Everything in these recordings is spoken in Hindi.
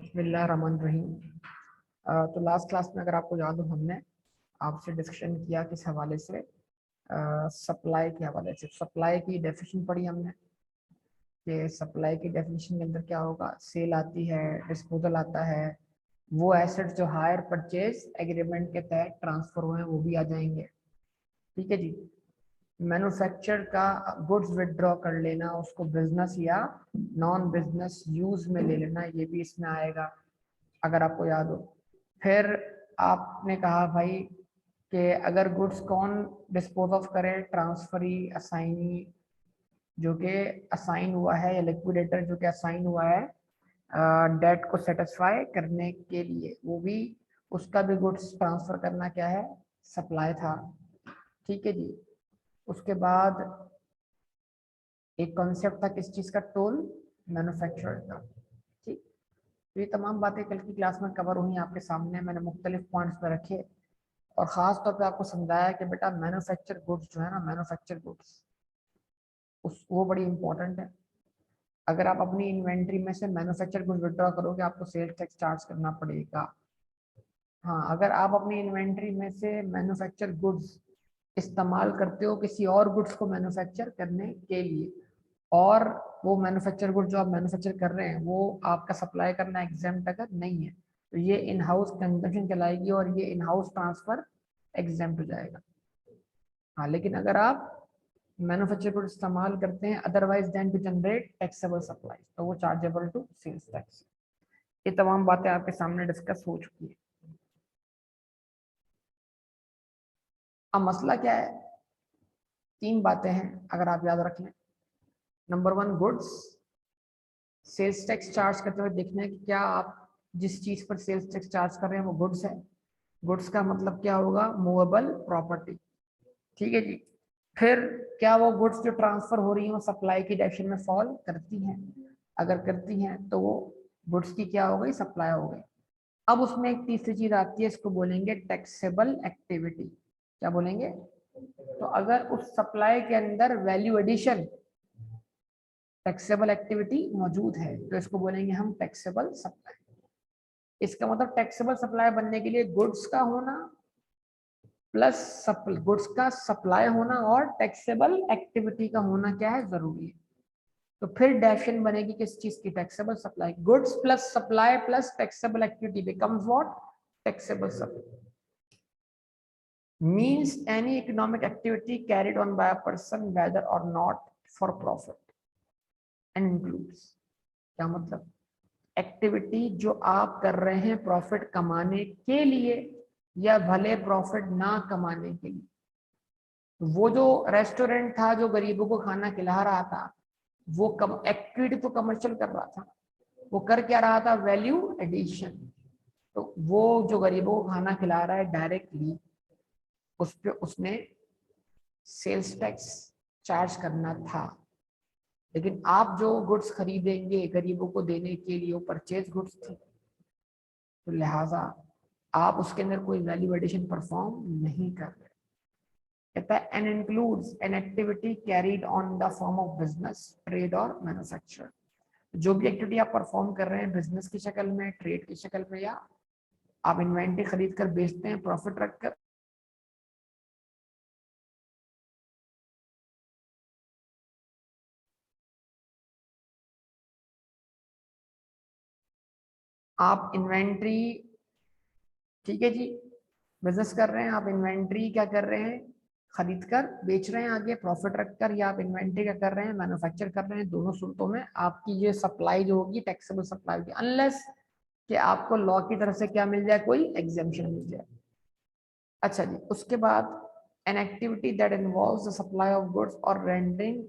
बिस्मिल्लाहिर्रहमानिर्रहीम। तो लास्ट क्लास में अगर आपको याद हो हमने आपसे डिस्कशन किया किस हवाले से, सप्लाई के हवाले से। सप्लाई की डेफिनेशन पढ़ी हमने कि सप्लाई की डेफिनेशन के अंदर क्या होगा, सेल आती है, डिस्पोजल आता है, वो एसेट्स जो हायर परचेज एग्रीमेंट के तहत ट्रांसफर हुए हैं वो भी आ जाएंगे। ठीक है जी। मैन्युफैक्चर का गुड्स विदड्रॉ कर लेना, उसको बिजनेस या नॉन बिजनेस यूज में ले लेना, ये भी इसमें आएगा अगर आपको याद हो। फिर आपने कहा भाई कि अगर गुड्स कौन डिस्पोज ऑफ करे, ट्रांसफरी, असाइनी जो कि असाइन हुआ है, या लिक्विडेटर जो कि असाइन हुआ है डेट को सेटिस्फाई करने के लिए, वो भी उसका भी गुड्स ट्रांसफर करना क्या है, सप्लाई था। ठीक है जी। उसके बाद एक कॉन्सेप्ट था किस चीज़ का, टोल मैन्युफैक्चरर का। ठीक। तो ये तमाम बातें कल की क्लास में कवर हुई आपके सामने, मैंने मुख्तलिफ पॉइंट्स में रखे और ख़ास तौर पे आपको समझाया कि बेटा मैन्युफैक्चर गुड्स जो है ना, मैन्युफैक्चर गुड्स उस वो बड़ी इंपॉर्टेंट है। अगर आप अपनी इन्वेंट्री में से मैन्युफैक्चर गुड्स विड्रॉ करोगे आपको सेल्स टैक्स चार्ज करना पड़ेगा। हाँ, अगर आप अपनी इन्वेंट्री में से मैन्युफैक्चर गुड्स इस्तेमाल करते हो किसी और गुड्स को मैन्युफैक्चर करने के लिए, और वो मैन्युफैक्चर गुड्स जो आप मैन्युफैक्चर कर रहे हैं वो आपका सप्लाई करना एग्जाम्प्ट अगर नहीं है, तो ये इन हाउस कंजम्पशन कहलाएगी और ये इन हाउस ट्रांसफर एग्जाम्प्ट हो जाएगा। हाँ, लेकिन अगर आप मैन्युफैक्चर गुड इस्तेमाल करते हैं otherwise then to generate taxable supply, तो वो चार्जेबल टू सेल्स टैक्स। ये तमाम बातें आपके सामने डिस्कस हो चुकी है। अब मसला क्या है, तीन बातें हैं अगर आप याद रख लें। Number one, goods sales tax charge करते हुए देखना है कि क्या आप जिस चीज पर सेल्स टैक्स चार्ज कर रहे हैं वो गुड्स है। गुड्स का मतलब क्या होगा, मूवेबल प्रॉपर्टी। ठीक है जी। फिर क्या वो गुड्स जो ट्रांसफर हो रही है वो सप्लाई की डायरेक्शन में फॉल करती हैं, अगर करती हैं तो वो गुड्स की क्या हो गई, सप्लाई हो गई। अब उसमें एक तीसरी चीज आती है, इसको बोलेंगे टैक्सेबल एक्टिविटी। क्या बोलेंगे, तो अगर उस सप्लाई के अंदर वैल्यू एडिशन टैक्सेबल एक्टिविटी मौजूद है तो इसको बोलेंगे हम टैक्सेबल सप्लाई। इसका मतलब टैक्सेबल सप्लाई बनने के लिए गुड्स का होना प्लस गुड्स का सप्लाई होना और टैक्सेबल एक्टिविटी का होना क्या है, जरूरी है। तो फिर डेफिनेशन बनेगी किस चीज की, taxable supply. Goods plus supply plus taxable activity becomes what, taxable supply. means any economic activity carried on by a person whether or not for profit and includes। क्या मतलब, एक्टिविटी जो आप कर रहे हैं प्रॉफिट कमाने के लिए या भले प्रॉफिट ना कमाने के लिए। वो जो रेस्टोरेंट था जो गरीबों को खाना खिला रहा था, वो एक्टिविटी तो कमर्शियल कर रहा था, वो कर क्या रहा था, वैल्यू एडिशन। तो वो जो गरीबों को खाना खिला रहा है डायरेक्टली, उस पे उसने सेल्स टैक्स चार्ज करना था। लेकिन आप जो गुड्स खरीदेंगे गरीबों को देने के लिए वो परचेज गुड्स थी, तो लिहाजा आप उसके अंदर कोई वैल्यू एडिशन परफॉर्म नहीं कर रहे। कहता है and includes an activity carried on the form of business, trade और मैन्युफैक्चर। जो भी एक्टिविटी आप परफॉर्म कर रहे हैं बिजनेस की शक्ल में, ट्रेड की शक्ल में, या आप इन्वेंट्री खरीद कर बेचते हैं प्रॉफिट रखकर, आप इन्वेंट्री, ठीक है जी, बिजनेस कर रहे हैं, आप इन्वेंट्री क्या कर रहे हैं, खरीद कर बेच रहे हैं आगे प्रॉफिट रखकर, या आप इन्वेंट्री क्या कर रहे हैं, मैन्युफैक्चर कर रहे हैं। दोनों सूरतों में आपकी ये सप्लाई जो होगी टैक्सेबल सप्लाई होगी, अनलेस कि आपको लॉ की तरफ से क्या मिल जाए, कोई एग्जेम्पशन मिल जाए। अच्छा जी, उसके बाद an activity that involves the supply of goods और रेंडरिंग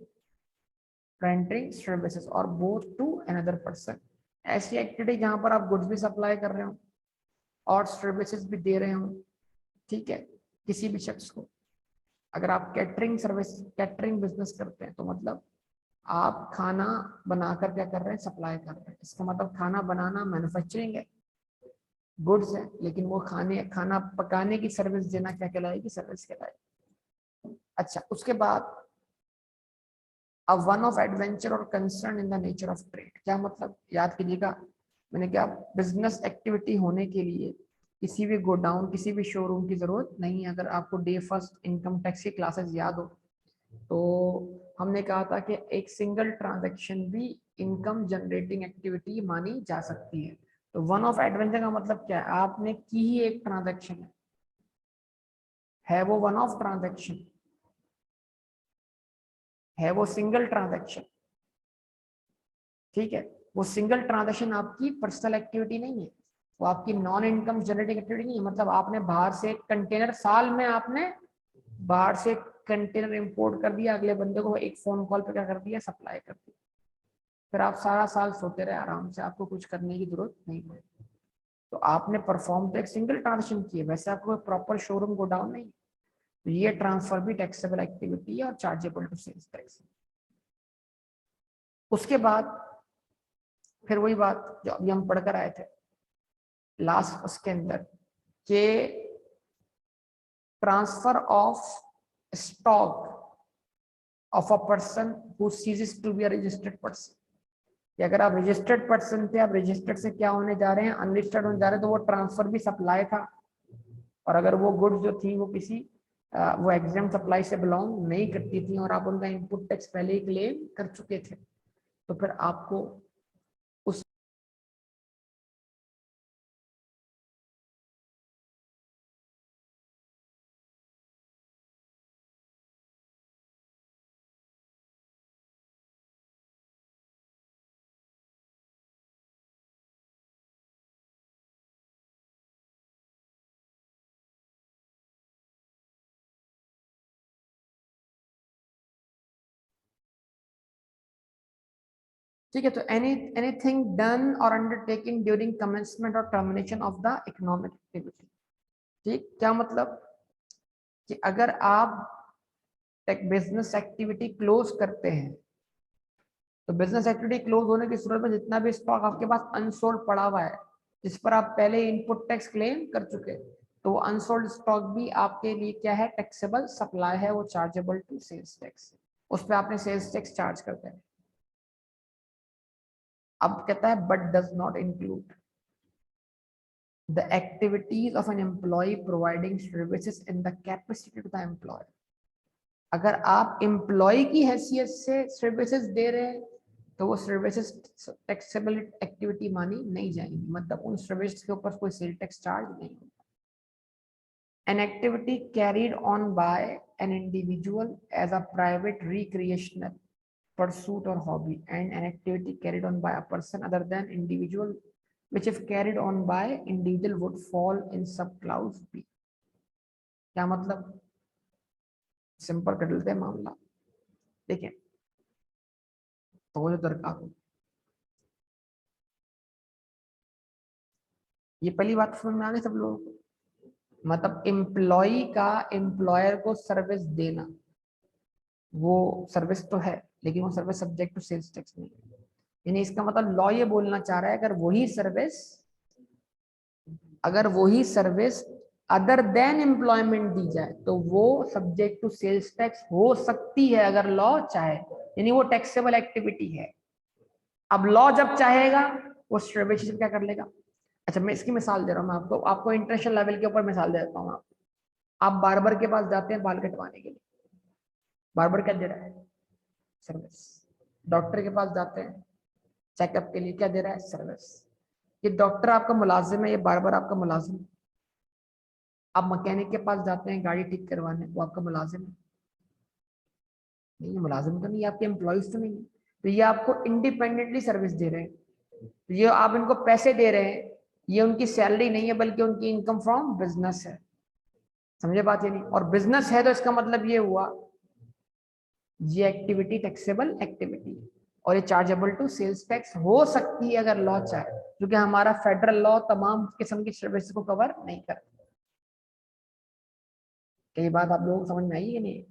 सर्विसेज और बोथ टू अनदर पर्सन। ऐसी एक्टिविटी जहां पर आप गुड्स भी सप्लाई कर रहे हो और सर्विसेज भी दे रहे हो, ठीक है, किसी भी शख्स को। अगर आप कैटरिंग सर्विस, कैटरिंग बिजनेस करते हैं तो मतलब आप खाना बनाकर क्या कर रहे हैं, सप्लाई कर रहे हैं। इसका मतलब खाना बनाना मैन्युफैक्चरिंग है, गुड्स है, लेकिन वो खाना पकाने की सर्विस देना क्या कहलाएगी, सर्विस कहलाएगी। अच्छा, उसके बाद अब वन ऑफ एडवेंचर और concern in the nature of trade. क्या मतलब, याद कीजिएगा, मैंने कहा बिजनेस एक्टिविटी होने के लिए किसी भी गोडाउन, किसी भी शोरूम की जरूरत नहीं है। अगर आपको डे फर्स्ट इनकम टैक्स की क्लासेस याद हो तो हमने कहा था कि एक सिंगल ट्रांजैक्शन भी इनकम जनरेटिंग एक्टिविटी मानी जा सकती है। तो वन ऑफ एडवेंचर का मतलब क्या है, आपने की ही एक ट्रांजैक्शन है वो वन ऑफ ट्रांजैक्शन है, वो सिंगल ट्रांजैक्शन, ठीक है। वो सिंगल ट्रांजैक्शन आपकी पर्सनल एक्टिविटी नहीं है, वो आपकी नॉन इनकम जनरेटिंग एक्टिविटी नहीं है। मतलब आपने बाहर से कंटेनर, साल में आपने बाहर से कंटेनर इंपोर्ट कर दिया, अगले बंदे को एक फोन कॉल पे क्या कर दिया, सप्लाई कर दिया, फिर आप सारा साल सोते रहे आराम से, आपको कुछ करने की जरूरत नहीं है। तो आपने परफॉर्म तो एक सिंगल ट्रांजेक्शन की है, वैसे आपको प्रॉपर शोरूम गोडाउन नहीं। तो ये ट्रांसफर भी टैक्सेबल एक्टिविटी है और चार्जेबल टू सेल्स टैक्स। उसके बाद फिर वही बात जो अभी हम पढ़कर आए थे लास्ट उसके अंदर, के transfer of stock of a person who ceases to be a registered person, कि अगर आप रजिस्टर्ड पर्सन थे, आप रजिस्टर्ड से क्या होने जा रहे हैं, अनरजिस्टर्ड होने जा रहे हैं, तो वो ट्रांसफर भी सप्लाई था। और अगर वो गुड्स जो थी वो किसी वो एग्जाम सप्लाई से बिलोंग नहीं करती थी और आप उनका इनपुट टैक्स पहले ही क्लेम कर चुके थे, तो फिर आपको उस ठीक है। तो एनीथिंग डन और अंडरटेकिंग ड्यूरिंग कमेंसमेंट और termination of the economic activity. ठीक, क्या मतलब कि अगर आप एक बिजनेस एक्टिविटी क्लोज करते हैं, तो बिजनेस एक्टिविटी क्लोज होने की सूरत में जितना भी स्टॉक आपके पास अनसोल्ड पड़ा हुआ है, जिस पर आप पहले इनपुट टैक्स क्लेम कर चुके, तो वो अनसोल्ड स्टॉक भी आपके लिए क्या है, टैक्सेबल सप्लाई है, वो चार्जेबल टू सेल्स टैक्स, उस पर आपने सेल्स टैक्स चार्ज करते हैं। अब कहता है but does not include the activities of an employee providing services in the capacity to the employer। अगर आप एम्प्लॉय की हैसियत से सर्विसेज दे रहे हैं तो वो सर्विसेज टैक्सेबल एक्टिविटी मानी नहीं जाएंगी, मतलब उन सर्विस के ऊपर कोई सेल टैक्स चार्ज नहीं होगा। An activity carried on by an individual as a private recreational pursuit or hobby and an activity carried on by a person other than individual which if carried on by individual would fall in subclause B। क्या मतलब, सिंपल कर लेते हैं मामला, देखिए तो दरकार, ये पहली बात समझ में आ गई सब लोगों को। मतलब एम्प्लॉय का एम्प्लॉयर को सर्विस देना, वो सर्विस तो है लेकिन वो service subject to sales tax नहीं है। यानी इसका मतलब लॉ ये बोलना चाह रहा है, अगर वही सर्विस अदर देन एम्प्लॉयमेंट दी जाए तो वो सब्जेक्ट टू सेल्स टैक्स हो सकती है, अगर लॉ चाहे, यानी वो टैक्सेबल एक्टिविटी है। अब लॉ जब चाहेगा वो सर्विस क्या कर लेगा। अच्छा, मैं इसकी मिसाल दे रहा हूँ, मैं आपको इंटरनेशनल लेवल के ऊपर मिसाल दे देता हूँ। आप बार्बर के पास जाते हैं बाल कटवाने के लिए, बार्बर क्या दे रहा है, सर्विस। डॉक्टर के पास जाते हैं चेकअप के लिए, क्या दे रहा है, सर्विस। ये डॉक्टर आपका मुलाजिम है, ये बार्बर आपका मुलाजिम है। आप मैकेनिक के पास जाते हैं गाड़ी ठीक करवाने, वो आपका मुलाजिम है नहीं, ये मुलाजिम तो नहीं, आपके एम्प्लॉयज तो नहीं है। तो ये आपको इंडिपेंडेंटली सर्विस दे रहे हैं, तो ये आप इनको पैसे दे रहे हैं, ये उनकी सैलरी नहीं है बल्कि उनकी इनकम फ्रॉम बिजनेस है। समझे बात, ये नहीं, और बिजनेस है तो इसका मतलब ये हुआ ये एक्टिविटी टैक्सेबल एक्टिविटी और ये चार्जेबल टू सेल्स टैक्स हो सकती है अगर लॉ चाहे, क्योंकि हमारा फेडरल लॉ तमाम किस्म की सर्विस को कवर नहीं करता। ये बात आप लोगों को समझ में आई है नहीं।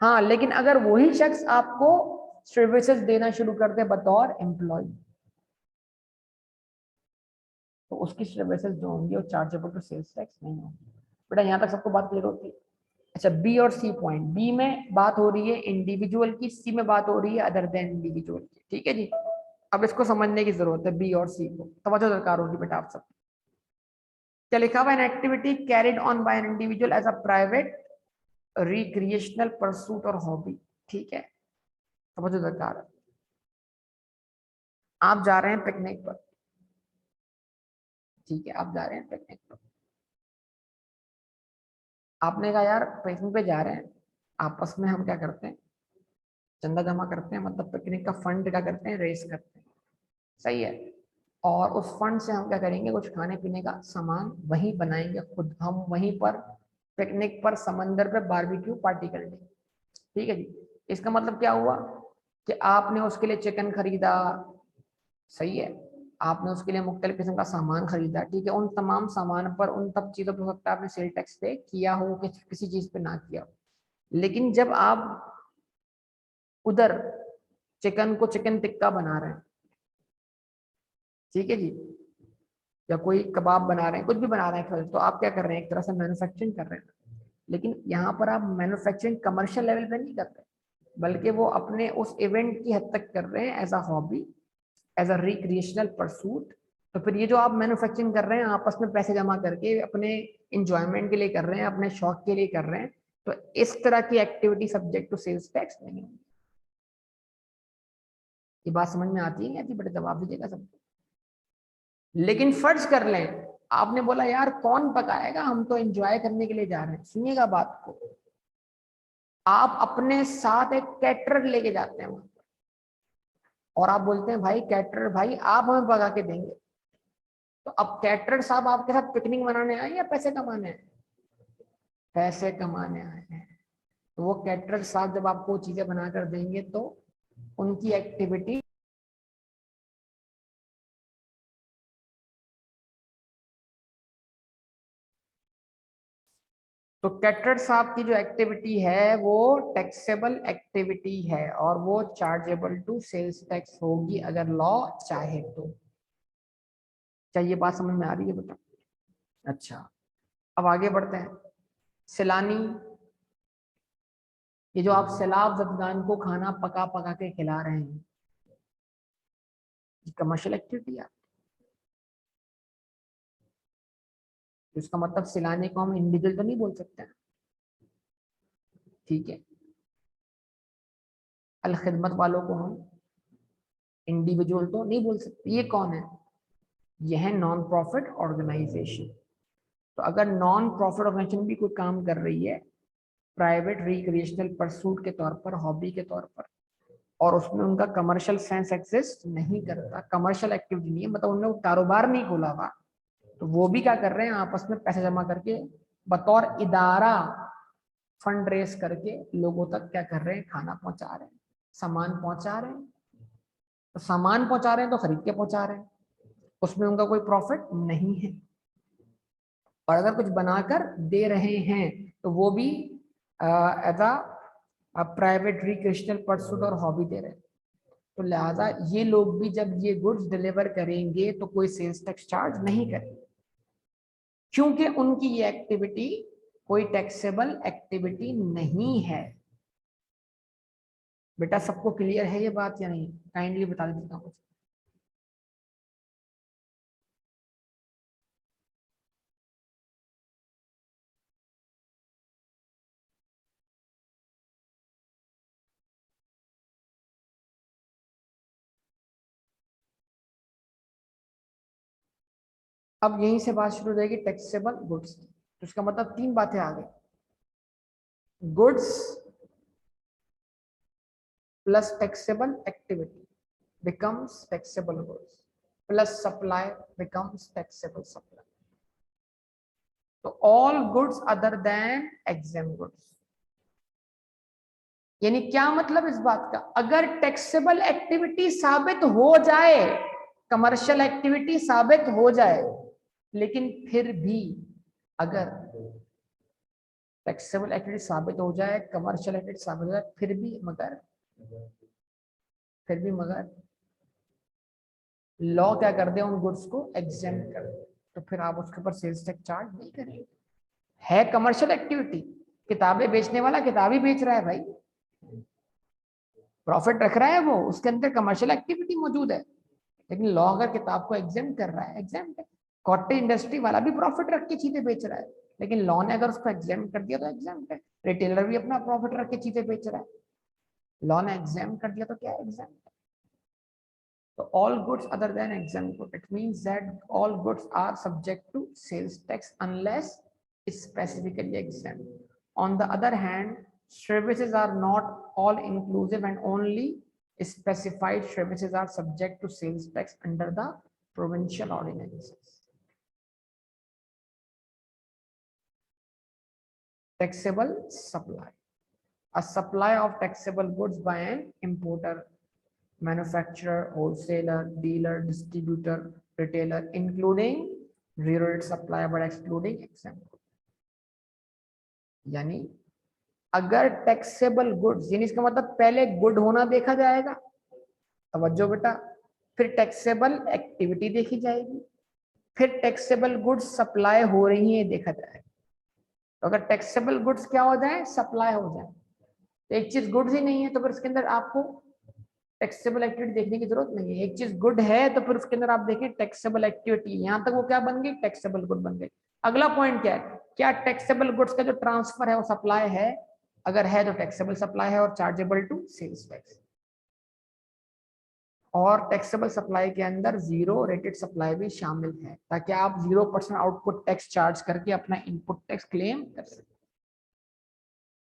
हाँ, लेकिन अगर वही शख्स आपको सर्विसेज देना शुरू कर दे बतौर एम्प्लॉय, तो उसकी सर्विसेज जो होंगी वो चार्जेबल टू सेल्स टैक्स नहीं होंगी। बेटा यहाँ तक सबको बात क्लियर होती है। अच्छा, बी और सी पॉइंट, बी में बात हो रही है इंडिविजुअल की, सी में बात हो रही है अदर देन इंडिविजुअल की, ठीक है जी। अब इसको समझने की जरूरत है, बी और सी को तवज्जो दरकार होगी बेटा आप सब। क्या लिखा हुआ, an activity carried on by an individual as a private recreational pursuit और हॉबी। ठीक है, तवज्जो दरकार है। आप जा रहे हैं पिकनिक पर, ठीक है, आप जा रहे हैं पिकनिक पर, आपने कहा यार पिकनिक पे जा रहे हैं, आपस में हम क्या करते हैं, चंदा जमा करते हैं, मतलब पिकनिक का फंड क्या करते हैं, रेस करते हैं, सही है। और उस फंड से हम क्या करेंगे, कुछ खाने पीने का सामान वहीं बनाएंगे खुद, हम वहीं पर पिकनिक पर समंदर पे बारबेक्यू पार्टी करेंगे। ठीक है जी। इसका मतलब क्या हुआ कि आपने उसके लिए चिकन खरीदा, सही है, आपने उसके लिए मुख्तलिफ किस्म का सामान खरीदा, ठीक है, उन तमाम सामान पर, उन तब चीजों पर हो सकता है आपने सेल टैक्स पे किया हो, किसी चीज पे ना किया हो। लेकिन जब आप उधर चिकन को चिकन टिक्का बना रहे हैं, ठीक है जी, या कोई कबाब बना रहे हैं, कुछ भी बना रहे हैं, तो आप क्या कर रहे हैं, एक तरह से मैन्युफैक्चरिंग कर रहे हैं। लेकिन यहाँ पर आप मैन्युफैक्चरिंग कमर्शियल लेवल पे नहीं कर रहे, बल्कि वो अपने उस इवेंट की हद तक कर रहे हैं, as a hobby, as a recreational pursuit. तो फिर ये जो आप मैन्युफैक्चरिंग कर रहे हैं आपस में पैसे जमा करके अपने इंजॉयमेंट के लिए कर रहे हैं, अपने शौक के लिए कर रहे हैं, तो इस तरह की activity subject to sales tax नहीं होगी। ये बात समझ में आती है नहीं आती, बड़े जवाब दीजिएगा सब। लेकिन फर्ज कर लें आपने बोला यार कौन पकाएगा, हम तो एंजॉय करने के लिए जा रहे हैं, सुनिएगा बात को, आप अपने साथ एक कैटरर लेके जाते हैं वहां पर, और आप बोलते हैं भाई कैटरर भाई आप हमें पका के देंगे। तो अब कैटरर साहब आपके साथ पिकनिक मनाने आए या पैसे कमाने आए? पैसे कमाने आए हैं। तो वो कैटरर साहब जब आपको चीजें बनाकर देंगे तो उनकी एक्टिविटी, तो कैटरर साहब की जो एक्टिविटी है वो टैक्सेबल एक्टिविटी है और वो चार्जेबल टू सेल्स टैक्स होगी अगर लॉ चाहे तो। क्या ये बात समझ में आ रही है बेटा? अच्छा, अब आगे बढ़ते हैं। सैलानी, ये जो आप सैलाब जदगान को खाना पका पका के खिला रहे हैं, ये कमर्शियल एक्टिविटी है। तो इसका मतलब सैलानी को हम इंडिविजुअल तो नहीं बोल सकते हैं, ठीक है। अल खिदमत वालों को हम इंडिविजुअल तो नहीं बोल सकते। ये कौन है? यह है नॉन प्रॉफिट ऑर्गेनाइजेशन। तो अगर नॉन प्रॉफिट ऑर्गेनाइजेशन भी कोई काम कर रही है प्राइवेट रिक्रिएशनल परसूट के तौर पर, हॉबी के तौर पर, और उसमें उनका कमर्शियल सेंस एग्जिस्ट नहीं करता, कमर्शियल एक्टिविटी नहीं है, मतलब उन्होंने कारोबार नहीं खोला हुआ, तो वो भी क्या कर रहे हैं, आपस में पैसे जमा करके बतौर इदारा फंड रेस करके लोगों तक क्या कर रहे हैं, खाना पहुंचा रहे हैं, सामान पहुंचा रहे हैं। तो सामान पहुंचा रहे हैं तो खरीद के पहुंचा रहे हैं, उसमें उनका कोई प्रॉफिट नहीं है। और अगर कुछ बनाकर दे रहे हैं तो वो भी as a private recreational pursuit और हॉबी दे रहे हैं। तो लिहाजा ये लोग भी जब ये गुड्स डिलीवर करेंगे तो कोई सेल्स टैक्स चार्ज नहीं करेंगे, क्योंकि उनकी ये एक्टिविटी कोई टैक्सेबल एक्टिविटी नहीं है। बेटा सबको क्लियर है ये बात या नहीं? काइंडली बता दीजिएगा मुझे। अब यहीं से बात शुरू हो जाएगी टैक्सेबल गुड्स की। तो इसका मतलब तीन बातें आ गई, goods plus taxable activity becomes taxable goods plus supply becomes taxable supply. तो all goods other than exempt goods, यानी क्या मतलब इस बात का, अगर टैक्सेबल एक्टिविटी साबित हो जाए, कमर्शियल एक्टिविटी साबित हो जाए, लेकिन फिर भी अगर टैक्सेबल एक्टिविटी साबित हो जाए, कमर्शियल एक्टिविटी साबित हो जाए, फिर भी मगर लॉ क्या कर दे, उन गुड्स को एग्जेम्प्ट कर दे, तो फिर आप उसके ऊपर सेल्स टैक्स चार्ज नहीं करेंगे। है कमर्शियल एक्टिविटी, किताबें बेचने वाला किताब ही बेच रहा है भाई, प्रॉफिट रख रहा है वो, उसके अंदर कमर्शियल एक्टिविटी मौजूद है। लेकिन लॉ अगर किताब को एग्जाम कर रहा है, एग्जाम है, कॉटेज इंडस्ट्री वाला भी प्रॉफिट रख के चीजें बेच रहा है, लेकिन लॉ ने अगर उसको एग्जाम कर दिया तो एग्जाम है। रिटेलर भी अपना प्रॉफिट रख के चीजें बेच रहा है, लॉ ने एग्जाम कर दिया तो क्या एग्जाम है। तो all goods other than exempt good, it means that all goods are subject to sales tax unless specifically exempt. On the other hand, services are not all inclusive and only specified services are subject to sales tax under the provincial ordinances. Taxable supply. A supply of taxable goods by an importer, manufacturer, wholesaler, dealer, distributor, retailer, including zero rate supply but excluding exempt. यानी अगर टैक्सेबल गुड्स, यानी इसका मतलब पहले गुड होना देखा जाएगा, तवज्जो बेटा, फिर टैक्सेबल एक्टिविटी देखी जाएगी, फिर टैक्सेबल गुड्स सप्लाई हो रही है देखा जाएगा। तो अगर टैक्सेबल गुड्स क्या हो जाए, सप्लाई हो जाए, तो एक चीज गुड्स ही नहीं है तो फिर उसके अंदर आपको टैक्सेबल एक्टिविटी देखने की जरूरत नहीं है। एक चीज गुड है तो फिर उसके अंदर आप देखें टैक्सेबल एक्टिविटी, यहां तक वो क्या बन गई, टैक्सेबल गुड बन गई। अगला पॉइंट क्या है, क्या टैक्सेबल गुड्स का जो ट्रांसफर है वो सप्लाई है, अगर है तो टैक्सेबल सप्लाई है और चार्जेबल टू सेल्स टैक्स। और टैक्सेबल सप्लाई के अंदर जीरो रेटेड सप्लाई भी शामिल है, ताकि आप 0% आउटपुट टैक्स चार्ज करके अपना इनपुट टैक्स क्लेम कर सकें।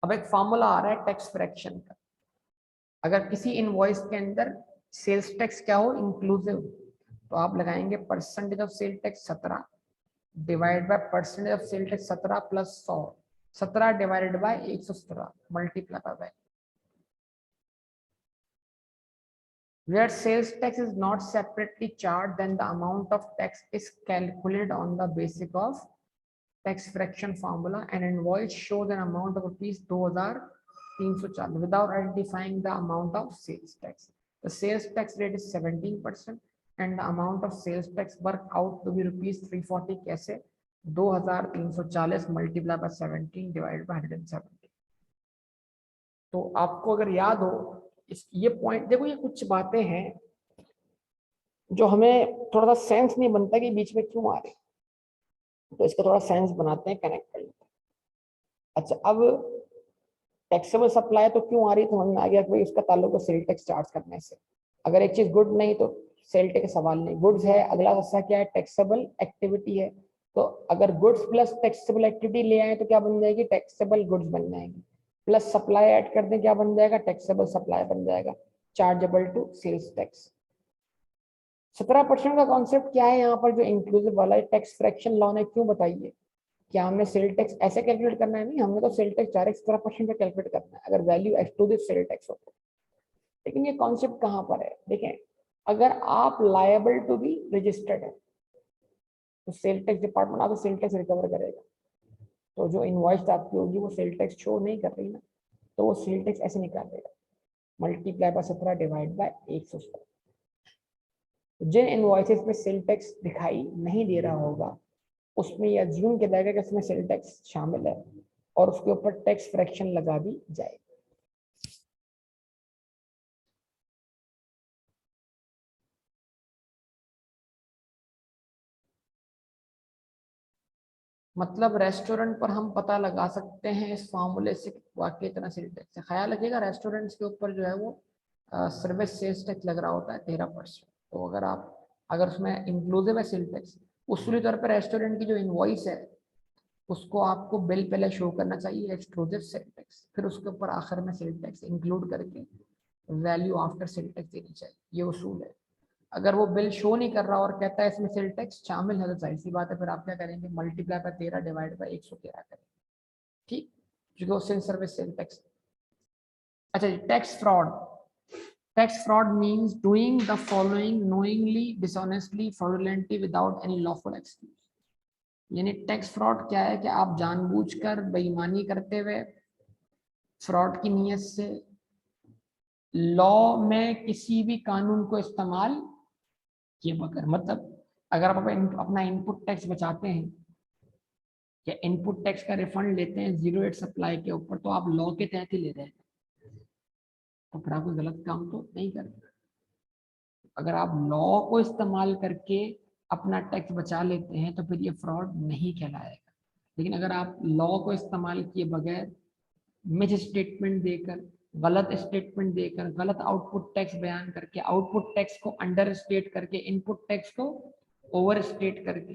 अब एक फॉर्मूला आ रहा है टैक्स फ्रैक्शन का। अगर किसी इनवॉइस के अंदर सेल्स टैक्स क्या हो, इंक्लूसिव, तो आप लगाएंगे percentage of sale tax 17 divide by percentage of sale tax 17 plus 100, 17 divided by 117 multiply by. Where sales tax is not separately charged, then the amount of tax is calculated on the basis of tax fraction formula. An invoice shows an amount of rupees 2340 without identifying the amount of sales tax. The sales tax rate is 17% and the amount of sales tax work out to be rupees 340. कैसे, 2340 मल्टीप्लाई बाय 17 डिवाइड बाय 170। तो आपको अगर याद हो ये पॉइंट, देखो ये कुछ बातें हैं जो हमें थोड़ा सा सेंस नहीं बनता कि बीच में क्यों आ रही, तो इसका थोड़ा सेंस बनाते हैं, कनेक्ट कर लेते हैं। अच्छा, अब टैक्सेबल सप्लाई तो क्यों आ रही, तो हमने आ गया कि भाई उसका ताल्लुक है सेल टैक्स चार्ज करने से। अगर एक चीज गुड नहीं तो सेल टैक्स सवाल नहीं, गुड्स है, अगला हिस्सा क्या है, टैक्सेबल एक्टिविटी है। तो अगर गुड्स प्लस टैक्सेबल एक्टिविटी ले आए तो क्या बन जाएगी, टैक्सेबल गुड्स बन जाएंगी, प्लस सप्लाई ऐड कर दें क्या बन जाएगा, टैक्सेबल सप्लाई बन जाएगा, चार्जेबल टू सेल्स टैक्स। 17% का कॉन्सेप्ट क्या है यहाँ पर, जो इंक्लूसिव वाला है, टैक्स फ्रैक्शन लॉ ने क्यों बताइए। क्या हमने सेल टैक्स ऐसे कैलकुलेट करना है, नहीं, हमने तो सेल टैक्स डायरेक्ट 17% पे कैलकुलेट करना है अगर वैल्यू एक्सक्लूसिव सेल टैक्स हो तो। लेकिन ये कॉन्सेप्ट कहाँ पर है, देखें, अगर आप लायबल टू बी रजिस्टर्ड है तो सेल टैक्स डिपार्टमेंट आपको सेल टैक्स रिकवर करेगा। तो जो इनवॉइस आपकी होगी वो सेल टैक्स शो नहीं कर रही ना, तो वो सेल टैक्स ऐसे निकाल देगा, मल्टीप्लाई बाय 17 डिवाइड बाय 117। जिन इनवॉइसेस में सेल टैक्स दिखाई नहीं दे रहा होगा उसमें यह अज्यूम किया जाएगा कि इसमें सेल टैक्स शामिल है और उसके ऊपर टैक्स फ्रैक्शन लगा दी जाएगी। मतलब रेस्टोरेंट पर हम पता लगा सकते हैं इस फार्मूले से वाकई इतना सेल टैक्स है। ख्याल रखिएगा रेस्टोरेंट्स के ऊपर जो है वो सर्विस सेल्स टैक्स लग रहा होता है 13%। तो अगर उसमें इंक्लूसिव है सेल टैक्स, उसूली तौर पर रेस्टोरेंट की जो इनवॉइस है उसको आपको बिल पहले शो करना चाहिए एक्सक्लूसिव सेल टैक्स, फिर उसके ऊपर आखिर में सेल टैक्स इंक्लूड करके वैल्यू आफ्टर सेल टैक्स देनी चाहिए, ये उसूल है। अगर वो बिल शो नहीं कर रहा और कहता है इसमें सेल टैक्स शामिल है तो जाहिर सी बात है फिर आप क्या करेंगे, मल्टीप्लाई बाय 13 डिवाइड बाय 113 करेंगे, ठीक, क्योंकि वो सिंस सर्विस सेल टैक्स। अच्छा जी, tax fraud. Tax fraud means doing the following knowingly, dishonestly, fraudulently without any lawful excuse. यानी टैक्स फ्रॉड क्या है कि आप जानबूझकर बेईमानी करते हुए फ्रॉड की नीयत से लॉ में किसी भी कानून को इस्तेमाल किए बगैर, मतलब अगर आप अपना इनपुट टैक्स बचाते हैं या इनपुट टैक्स का रिफंड लेते हैं जीरो रेट सप्लाई के ऊपर, तो आप लॉ के तहत ही ले रहे हैं, तो फिर आप कोई गलत काम तो नहीं कर रहे। अगर आप लॉ को इस्तेमाल करके अपना टैक्स बचा लेते हैं तो फिर ये फ्रॉड नहीं कहलाएगा। लेकिन अगर आप लॉ को इस्तेमाल किए बगैर मिस स्टेटमेंट देकर, गलत स्टेटमेंट देकर, गलत आउटपुट टैक्स बयान करके, आउटपुट टैक्स को अंडर स्टेट करके, इनपुट टैक्स को ओवर स्टेट करके,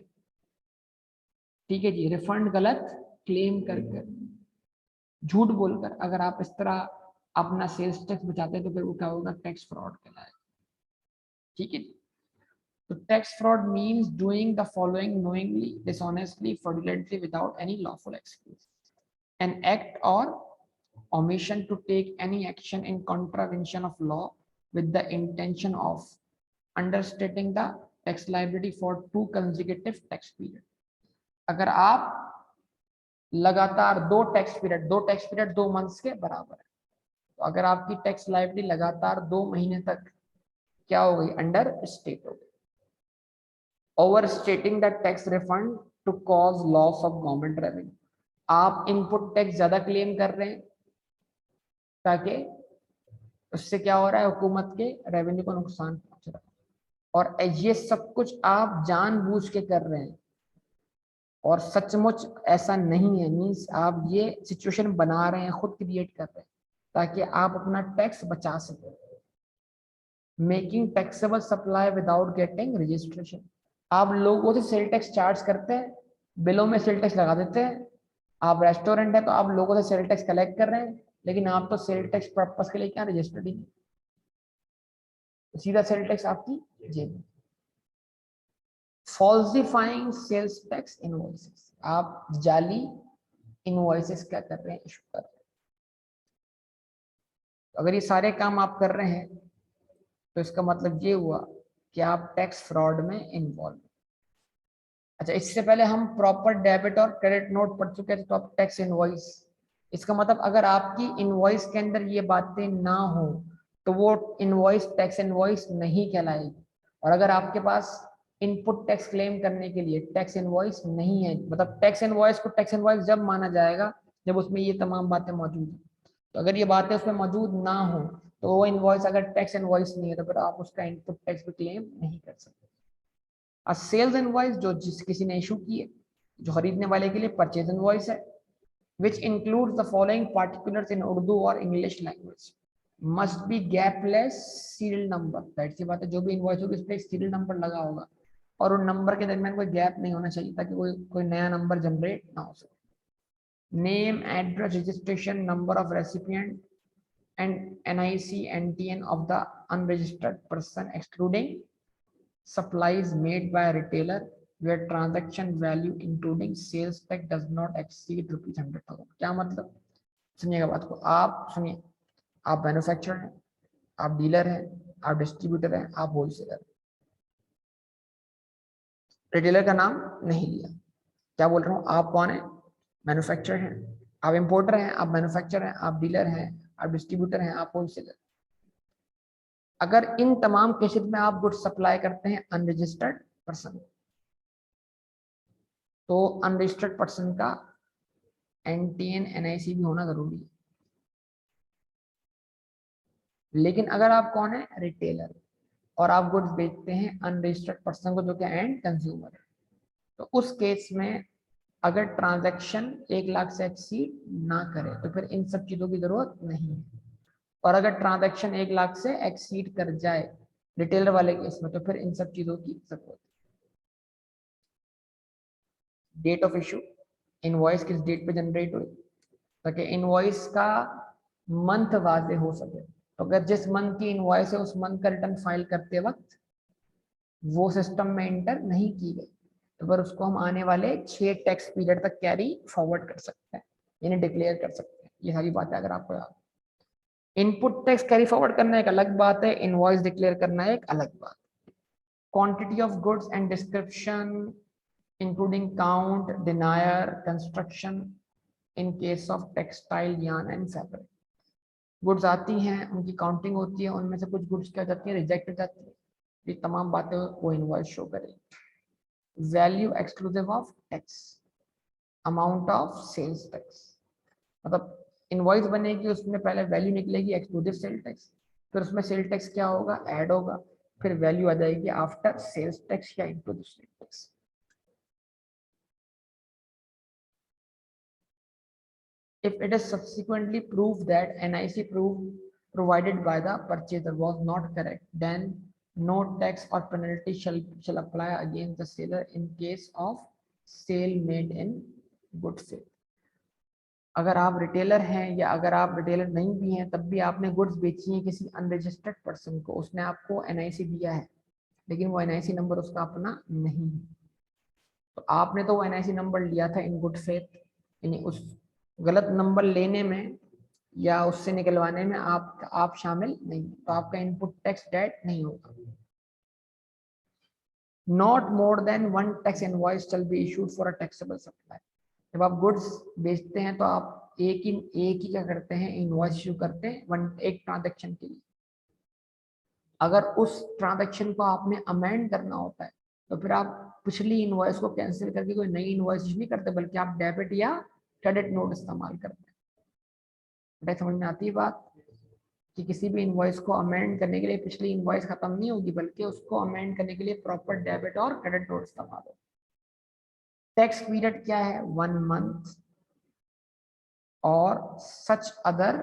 ठीक है जी, रिफंड गलत क्लेम कर झूठ बोलकर अगर आप इस तरह अपना सेल्स टैक्स बचाते हैं तो फिर वो क्या होगा, टैक्स फ्रॉड कहलाएगा। ठीक है। तो tax fraud means doing the following knowingly, dishonestly, fraudulently without any lawful excuse, an act or omission to take any action in contravention of law with the intention of understating the tax liability for 2 consecutive tax period। अगर आप लगातार 2 मंथ्स के बराबर है, तो अगर आपकी टैक्स लाइबिलिटी लगातार 2 महीने तक क्या हो गई, अंडर स्टेट हो गई। Over stating the tax refund to cause loss of government revenue, आप इनपुट टैक्स ज्यादा क्लेम कर रहे हैं ताकि उससे क्या हो रहा है, हुकूमत के रेवेन्यू को नुकसान पहुंच रहा है, और ये सब कुछ आप जानबूझ के कर रहे हैं और सचमुच ऐसा नहीं है। मींस आप ये सिचुएशन बना रहे हैं, खुद क्रिएट कर रहे हैं ताकि आप अपना टैक्स बचा सकें। Making taxable supply without getting registration, आप लोगों से सेल टैक्स चार्ज करते हैं, बिलों में सेल टैक्स लगा देते हैं। आप रेस्टोरेंट है तो आप लोगों से सेल टैक्स कलेक्ट कर रहे हैं, लेकिन आप तो सेल टैक्स पर्पस के लिए क्या रजिस्टर्ड ही नहीं, सीधा सेल टैक्स आपकी जेब में। फॉल्सिफाइंग सेल्स टैक्स इनवॉइसेस, आप जाली इनवॉइसेस क्या कर रहे हैं, इशू कर रहे हैं। तो अगर ये सारे काम आप कर रहे हैं तो इसका मतलब ये हुआ कि आप टैक्स फ्रॉड में इन्वॉल्व। अच्छा, इससे पहले हम प्रॉपर डेबिट और क्रेडिट नोट पढ़ चुके थे, तो अब टैक्स इनवॉइस। इसका मतलब अगर आपकी इनवॉइस के अंदर ये बातें ना हो तो वो इनवॉइस टैक्स इनवॉइस नहीं कहलाएगी। और अगर आपके पास इनपुट टैक्स क्लेम करने के लिए टैक्स इनवॉइस नहीं है, मतलब टैक्स इनवॉइस को टैक्स इनवॉइस जब माना जाएगा जब उसमें ये तमाम बातें मौजूद हैं। तो अगर ये बातें उसमें मौजूद ना हो तो वो इनवॉइस अगर टैक्स इनवॉइस नहीं है तो फिर आप उसका इनपुट टैक्स भी क्लेम नहीं कर सकते। सेल्स इनवॉइस जो किसी ने इशू की है, जो खरीदने वाले के लिए परचेज इनवॉइस है, which includes the following particulars in Urdu और English language, must be gapless serial number, that सी बात है, जो भी इनवॉइस होगी उस पर सीरियल नंबर लगा होगा और उन नंबर के दरमियान कोई गैप नहीं होना चाहिए ताकि कोई नया नंबर जनरेट ना हो सके। Name, address, registration number of recipient and NIC NTN of the unregistered person excluding supplies made by a retailer where transaction value including sales tax does not exceed ₹100,000। क्या मतलब, सुनिएगा बात को, आप सुनिए, आप मैन्युफैक्चरर हैं, आप डीलर हैं, आप डिस्ट्रीब्यूटर हैं, आप होलसेलर। रिटेलर का नाम नहीं लिया, क्या बोल रहा हूँ, आप कौन है, मैन्युफैक्चरर हैं, आप इंपोर्टर हैं, आप मैन्युफैक्चरर हैं, आप डीलर हैं, आप डिस्ट्रीब्यूटर हैं, आप होलसेलर। अगर इन तमाम केसेस में आप गुड्स सप्लाई करते हैं अनरजिस्टर्ड पर्सन, तो अनरजिस्टर्ड पर्सन का NTN NIC भी होना जरूरी है। लेकिन अगर आप कौन है, रिटेलर, और आप गुड्स बेचते हैं अनरजिस्टर्ड पर्सन को जो कि एंड कंज्यूमर है, तो उस केस में अगर ट्रांजैक्शन 1 लाख से एक्सीड ना करे तो फिर इन सब चीजों की जरूरत नहीं है। और अगर ट्रांजैक्शन 1 लाख से एक्सीड कर जाए रिटेलर वाले केस में तो फिर इन सब चीजों की जरूरत है। डेट ऑफ इशू, इनवॉइस किस डेट पे जनरेट हुई ताकि इनवॉइस का मंथ वाजे हो सके। तो अगर जिस मंथ की इनवॉइस है उस मंथ का रिटर्न फाइल करते वक्त वो सिस्टम में एंटर नहीं की गई तो फिर उसको हम आने वाले 6 टैक्स पीरियड तक कैरी फॉरवर्ड कर सकते हैं, यानी डिक्लेयर कर सकते हैं। ये सारी बातें अगर आपको याद, इनपुट टैक्स कैरी फॉरवर्ड करना एक अलग बात है, इनवॉइस डिक्लेयर करना एक अलग बात। Quantity of goods and description including count, डिनायर, construction in case of textile, yarn and fabric. Goods आती हैं, उनकी काउंटिंग होती है, उनमें से कुछ गुड्स क्या जाती है, रिजेक्ट हो जाती है, ये तमाम बातें वो इनवॉइस शो करेगी। Value exclusive of tax, amount of sales tax, मतलब इनवॉइस बनेगी उसमें पहले वैल्यू निकलेगी एक्सक्लूसिव सेल टैक्स, फिर उसमें सेल टैक्स क्या होगा, ऐड होगा, फिर वैल्यू आ जाएगी आफ्टर सेल्स टैक्स या into the sales tax. If it is subsequently proved that NIC provided by the purchaser was not correct, then no tax or penalty shall apply against the seller in case of sale made in good faith। अगर आप रिटेलर हैं या अगर आप रिटेलर नहीं भी हैं तब भी आपने गुड्स बेची है किसी अनरजिस्टर्ड पर्सन को, उसने आपको NIC दिया है लेकिन वो NIC नंबर उसका अपना नहीं है, तो आपने तो वो NIC नंबर लिया था इन गुड फेथ, यानी उस गलत नंबर लेने में या उससे निकलवाने में आप शामिल नहीं, तो आपका इनपुट टैक्स डेट नहीं होगा। Not more than one tax invoice shall be issued for a taxable supply. जब आप गुड्स बेचते हैं तो आप एक ही क्या करते हैं, इनवॉइस इशू करते हैं एक ट्रांजैक्शन के लिए। अगर उस ट्रांजैक्शन को आपने अमेंड करना होता है तो फिर आप पिछली इनवॉइस को कैंसिल करके कोई नई इनवॉइस इशू नहीं करते, बल्कि आप डेबिट या क्रेडिट नोट इस्तेमाल करते हैं। बेटा समझ में आती है बात कि किसी भी इनवॉइस को अमेंड करने के लिए पिछली इनवॉइस खत्म नहीं होगी, बल्कि उसको अमेंड करने के लिए प्रॉपर डेबिट और क्रेडिट नोट इस्तेमाल हो। टैक्स पीरियड क्या है, 1 मंथ और such other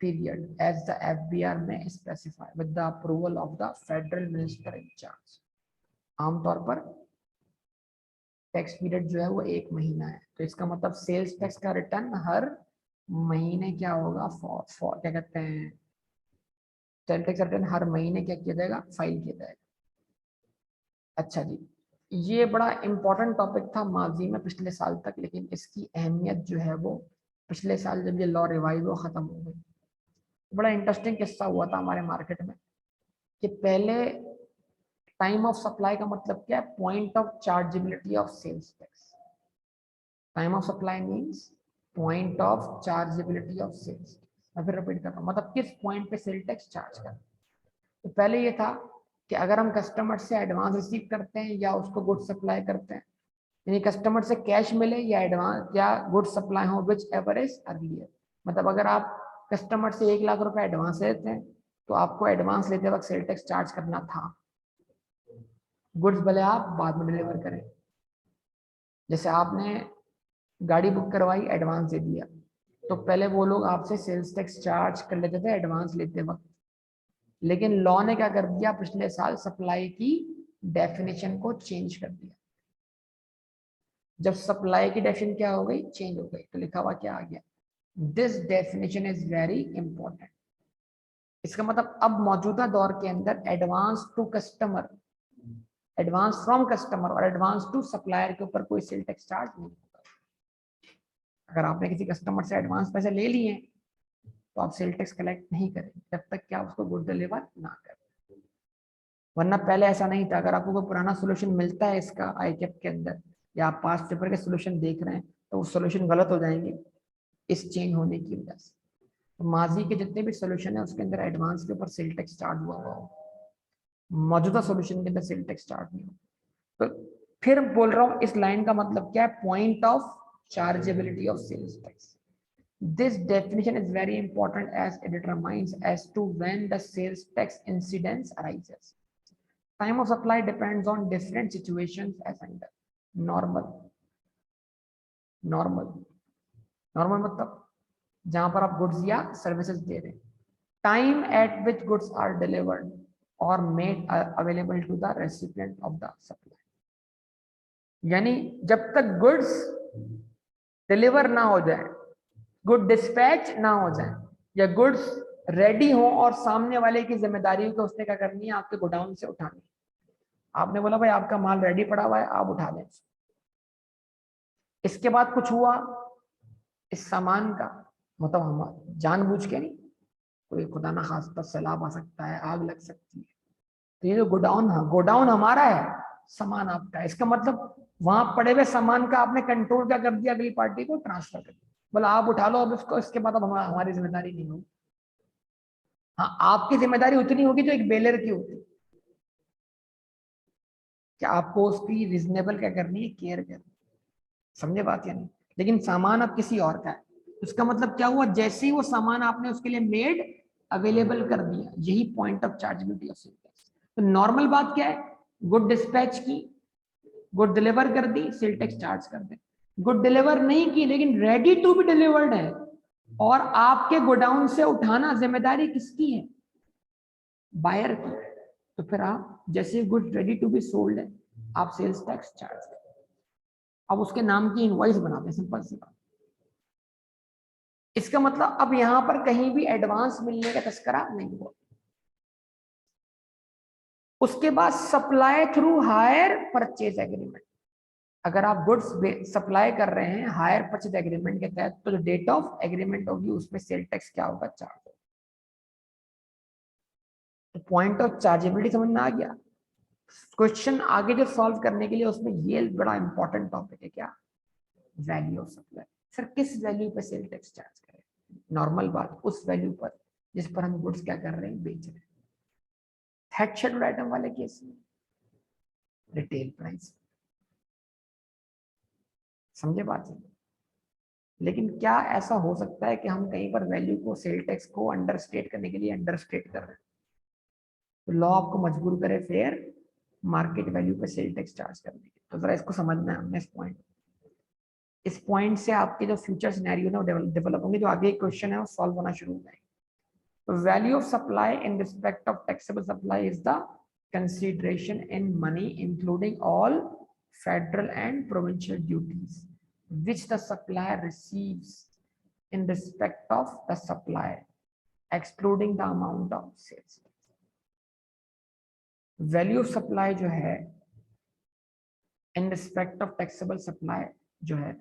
period as the FBR में specify with the approval of the federal minister in charge. आमतौर पर टैक्स पीरियड जो है वो 1 महीना है, तो इसका मतलब सेल्स टैक्स का रिटर्न हर महीने क्या होगा, क्या कहते हैं, सेल्स टैक्स रिटर्न हर महीने क्या किया जाएगा, फाइल किया जाएगा। अच्छा जी, ये बड़ा इंपॉर्टेंट टॉपिक था माजी में पिछले साल तक, लेकिन इसकी अहमियत जो है वो पिछले साल जब ये लॉ रिवाइज हो खत्म हो गई। बड़ा इंटरेस्टिंग किस्सा हुआ था हमारे मार्केट में कि पहले टाइम ऑफ सप्लाई का मतलब क्या है, point of chargeability of sales tax. Time of supply means point of chargeability of sales. मैं फिर रिपीट कर रहा हूँ, मतलब किस पॉइंट पे सेल टैक्स चार्ज करना। तो पहले ये था कि अगर हम कस्टमर से एडवांस रिसीव करते हैं या उसको गुड्स सप्लाई करते हैं, यानी कस्टमर से कैश मिले या एडवांस या गुड्स सप्लाई हो, विच एवर इज अर्लियर। मतलब अगर आप कस्टमर से 1 लाख रुपए एडवांस लेते हैं तो आपको एडवांस लेते वक्त सेल टैक्स चार्ज करना था, गुड्स भले आप बाद में डिलीवर करें। जैसे आपने गाड़ी बुक करवाई, एडवांस दे दिया, तो पहले वो लोग आपसे सेल्स टैक्स चार्ज कर लेते थे एडवांस लेते वक्त, लेकिन लॉ ने क्या कर दिया, पिछले साल सप्लाई की डेफिनेशन को चेंज कर दिया। जब सप्लाई की डेफिनेशन क्या हो गई, चेंज हो गई, तो लिखा हुआ क्या आ गया, this definition is very important. इसका मतलब अब मौजूदा दौर के अंदर advance to customer, advance from customer और एडवांस टू सप्लायर के ऊपर कोई सेल टैक्स चार्ज नहीं होगा। अगर आपने किसी कस्टमर से एडवांस पैसे ले लिए तो आप सेल टैक्स कलेक्ट नहीं करेंगे जब तक कि आप उसको गुड डिलीवर ना करें। वरना पहले ऐसा नहीं था। अगर आपको कोई पुराना सोल्यूशन मिलता है इसका ICAP के अंदर, या आप पास्ट पेपर के सोल्यूशन देख रहे हैं, तो वो सोल्यूशन गलत हो जाएंगे इस चेंज होने की वजह से। तो माजी के जितने भी सोल्यूशन है उसके अंदर एडवांस के ऊपर सेल टैक्स चार्ज हुआ हो, मौजूदा सोल्यूशन के अंदर सेल टैक्स चार्ज नहीं हो। तो फिर बोल रहा हूँ, इस लाइन का मतलब क्या है, point of chargeability of sales tax. This definition is very important as it determines as to when the sales tax incidence arises. Time of supply depends on different situations as under normal मतलब जहां पर आप गुड्स या सर्विसेज दे रहे हैं, time at which goods are delivered और made available to the recipient of the supply. यानी जब तक गुड्स डिलीवर ना हो जाए, गुड डिस्पैच ना हो जाए, या गुड्स रेडी हो और सामने वाले की जिम्मेदारी को उसने क्या करनी है, आपके गोडाउन से उठानी। आपने बोला भाई आपका माल रेडी पड़ा हुआ है, आप उठा लें। इसके बाद कुछ हुआ, इस सामान का मतलब हम जानबूझ के नहीं, कोई खुदा ना खास्ता सैलाब आ सकता है, आग लग सकती है, तो ये जो गोडाउन हमारा है, सामान आपका है, इसका मतलब वहां पड़े हुए सामान का आपने कंट्रोल क्या कर दिया, अगली पार्टी को ट्रांसफर कर दिया। बोला आप उठा लो अब इसको, इसके बाद अब हमारी जिम्मेदारी नहीं होगी। हाँ, आपकी जिम्मेदारी उतनी होगी जो एक बेलर की होती है, कि आपको उसकी रीजनेबल क्या करनी है, केयर करनी। समझे बात या नहीं? लेकिन सामान अब किसी और का है, उसका मतलब क्या हुआ, जैसे ही वो सामान आपने उसके लिए मेड अवेलेबल कर दिया, यही point of chargeability of sale tax. तो नॉर्मल बात क्या है, गुड डिस्पैच की, गुड डिलीवर कर दी, सेल टैक्स चार्ज कर दे। गुड डिलीवर नहीं की लेकिन रेडी टू बी डिलीवर्ड है और आपके गोडाउन से उठाना जिम्मेदारी किसकी है, बायर की, तो फिर आप जैसे good ready to be sold है आप सेल्स टैक्स चार्ज करें। अब उसके नाम की इनवॉइस बनाते हैं, सिंपल सी बात। इसका मतलब अब यहां पर कहीं भी एडवांस मिलने का तस्करा नहीं हुआ। उसके बाद supply through hire purchase agreement, अगर आप गुड्स सप्लाई कर रहे हैं हायर परचेज एग्रीमेंट के तहत, तो जो डेट ऑफ एग्रीमेंट होगी उसमें सेल टैक्स क्या होगा, चार्ज होगा। तो पॉइंट ऑफ चार्जेबिलिटी समझ में आ गया। क्वेश्चन आगे जो सॉल्व करने के लिए उसमें ये बड़ा इंपॉर्टेंट टॉपिक है, क्या, वैल्यू ऑफ सप्लाई। सर किस वैल्यू पे सेल टैक्स चार्ज करें, नॉर्मल बात उस वैल्यू पर जिस पर हम गुड्स क्या कर रहे हैं, बेच रहे हैं। थर्ड शेड्यूल आइटम वाले केस में रिटेल प्राइस, समझे बात है। लेकिन क्या ऐसा हो सकता है कि हम कहीं पर वैल्यू को, सेल टैक्स को अंडरस्टेट करने के लिए अंडरस्टेट कर रहे हैं, तो लॉ आपको मजबूर करे फेयर मार्केट वैल्यू पे सेल टैक्स चार्ज करने के। तो जरा इसको समझना है हमने, इस पॉइंट से आपके जो फ्यूचर सिनेरियो है वो डेवलप होंगे, जो आगे क्वेश्चन है वो सॉल्व होना शुरू हो जाएंगे। तो value of supply in respect of taxable supply is the consideration in money including all federal and provincial duties which the supplier receives in respect of the supply, excluding the amount of sales. Value of supply जो है in respect of taxable supply जो है,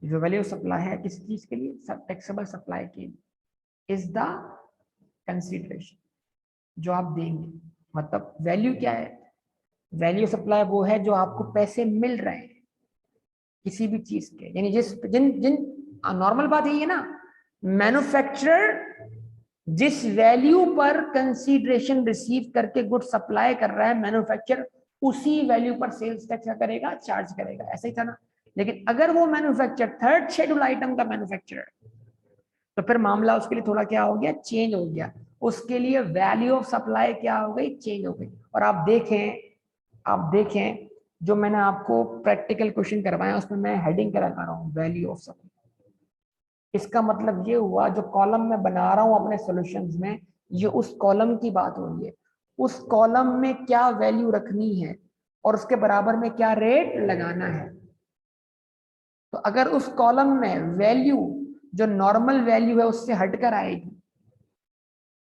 जो वैल्यू ऑफ सप्लाई है किस चीज के लिए, टैक्सेबल सप्लाई के लिए, इज द कंसीडरेशन जो आप देंगे। मतलब वैल्यू क्या है, वैल्यू सप्लाई वो है जो आपको पैसे मिल रहे हैं किसी भी चीज के, यानी जिस जिन जिन नॉर्मल बात यही है ना, मैन्युफैक्चरर जिस वैल्यू पर कंसीडरेशन रिसीव करके गुड सप्लाई कर रहा है, मैन्युफैक्चरर उसी वैल्यू पर सेल्स टैक्स क्या करेगा, चार्ज करेगा। ऐसा ही था ना। लेकिन अगर वो मैन्युफैक्चरर थर्ड शेड्यूल आइटम का मैन्युफैक्चरर, तो फिर मामला उसके लिए थोड़ा क्या हो गया, चेंज हो गया। उसके लिए वैल्यू ऑफ सप्लाई क्या हो गई, चेंज हो गई। और आप देखें जो मैंने आपको प्रैक्टिकल क्वेश्चन करवाया उसमें मैं हेडिंग करा रहा हूँ वैल्यू ऑफ सप्लाई। इसका मतलब ये हुआ जो कॉलम में बना रहा हूं अपने सॉल्यूशंस में, ये उस कॉलम की बात हो रही है, उस कॉलम में क्या वैल्यू रखनी है और उसके बराबर में क्या रेट लगाना है। तो अगर उस कॉलम में वैल्यू जो नॉर्मल वैल्यू है उससे हटकर आएगी,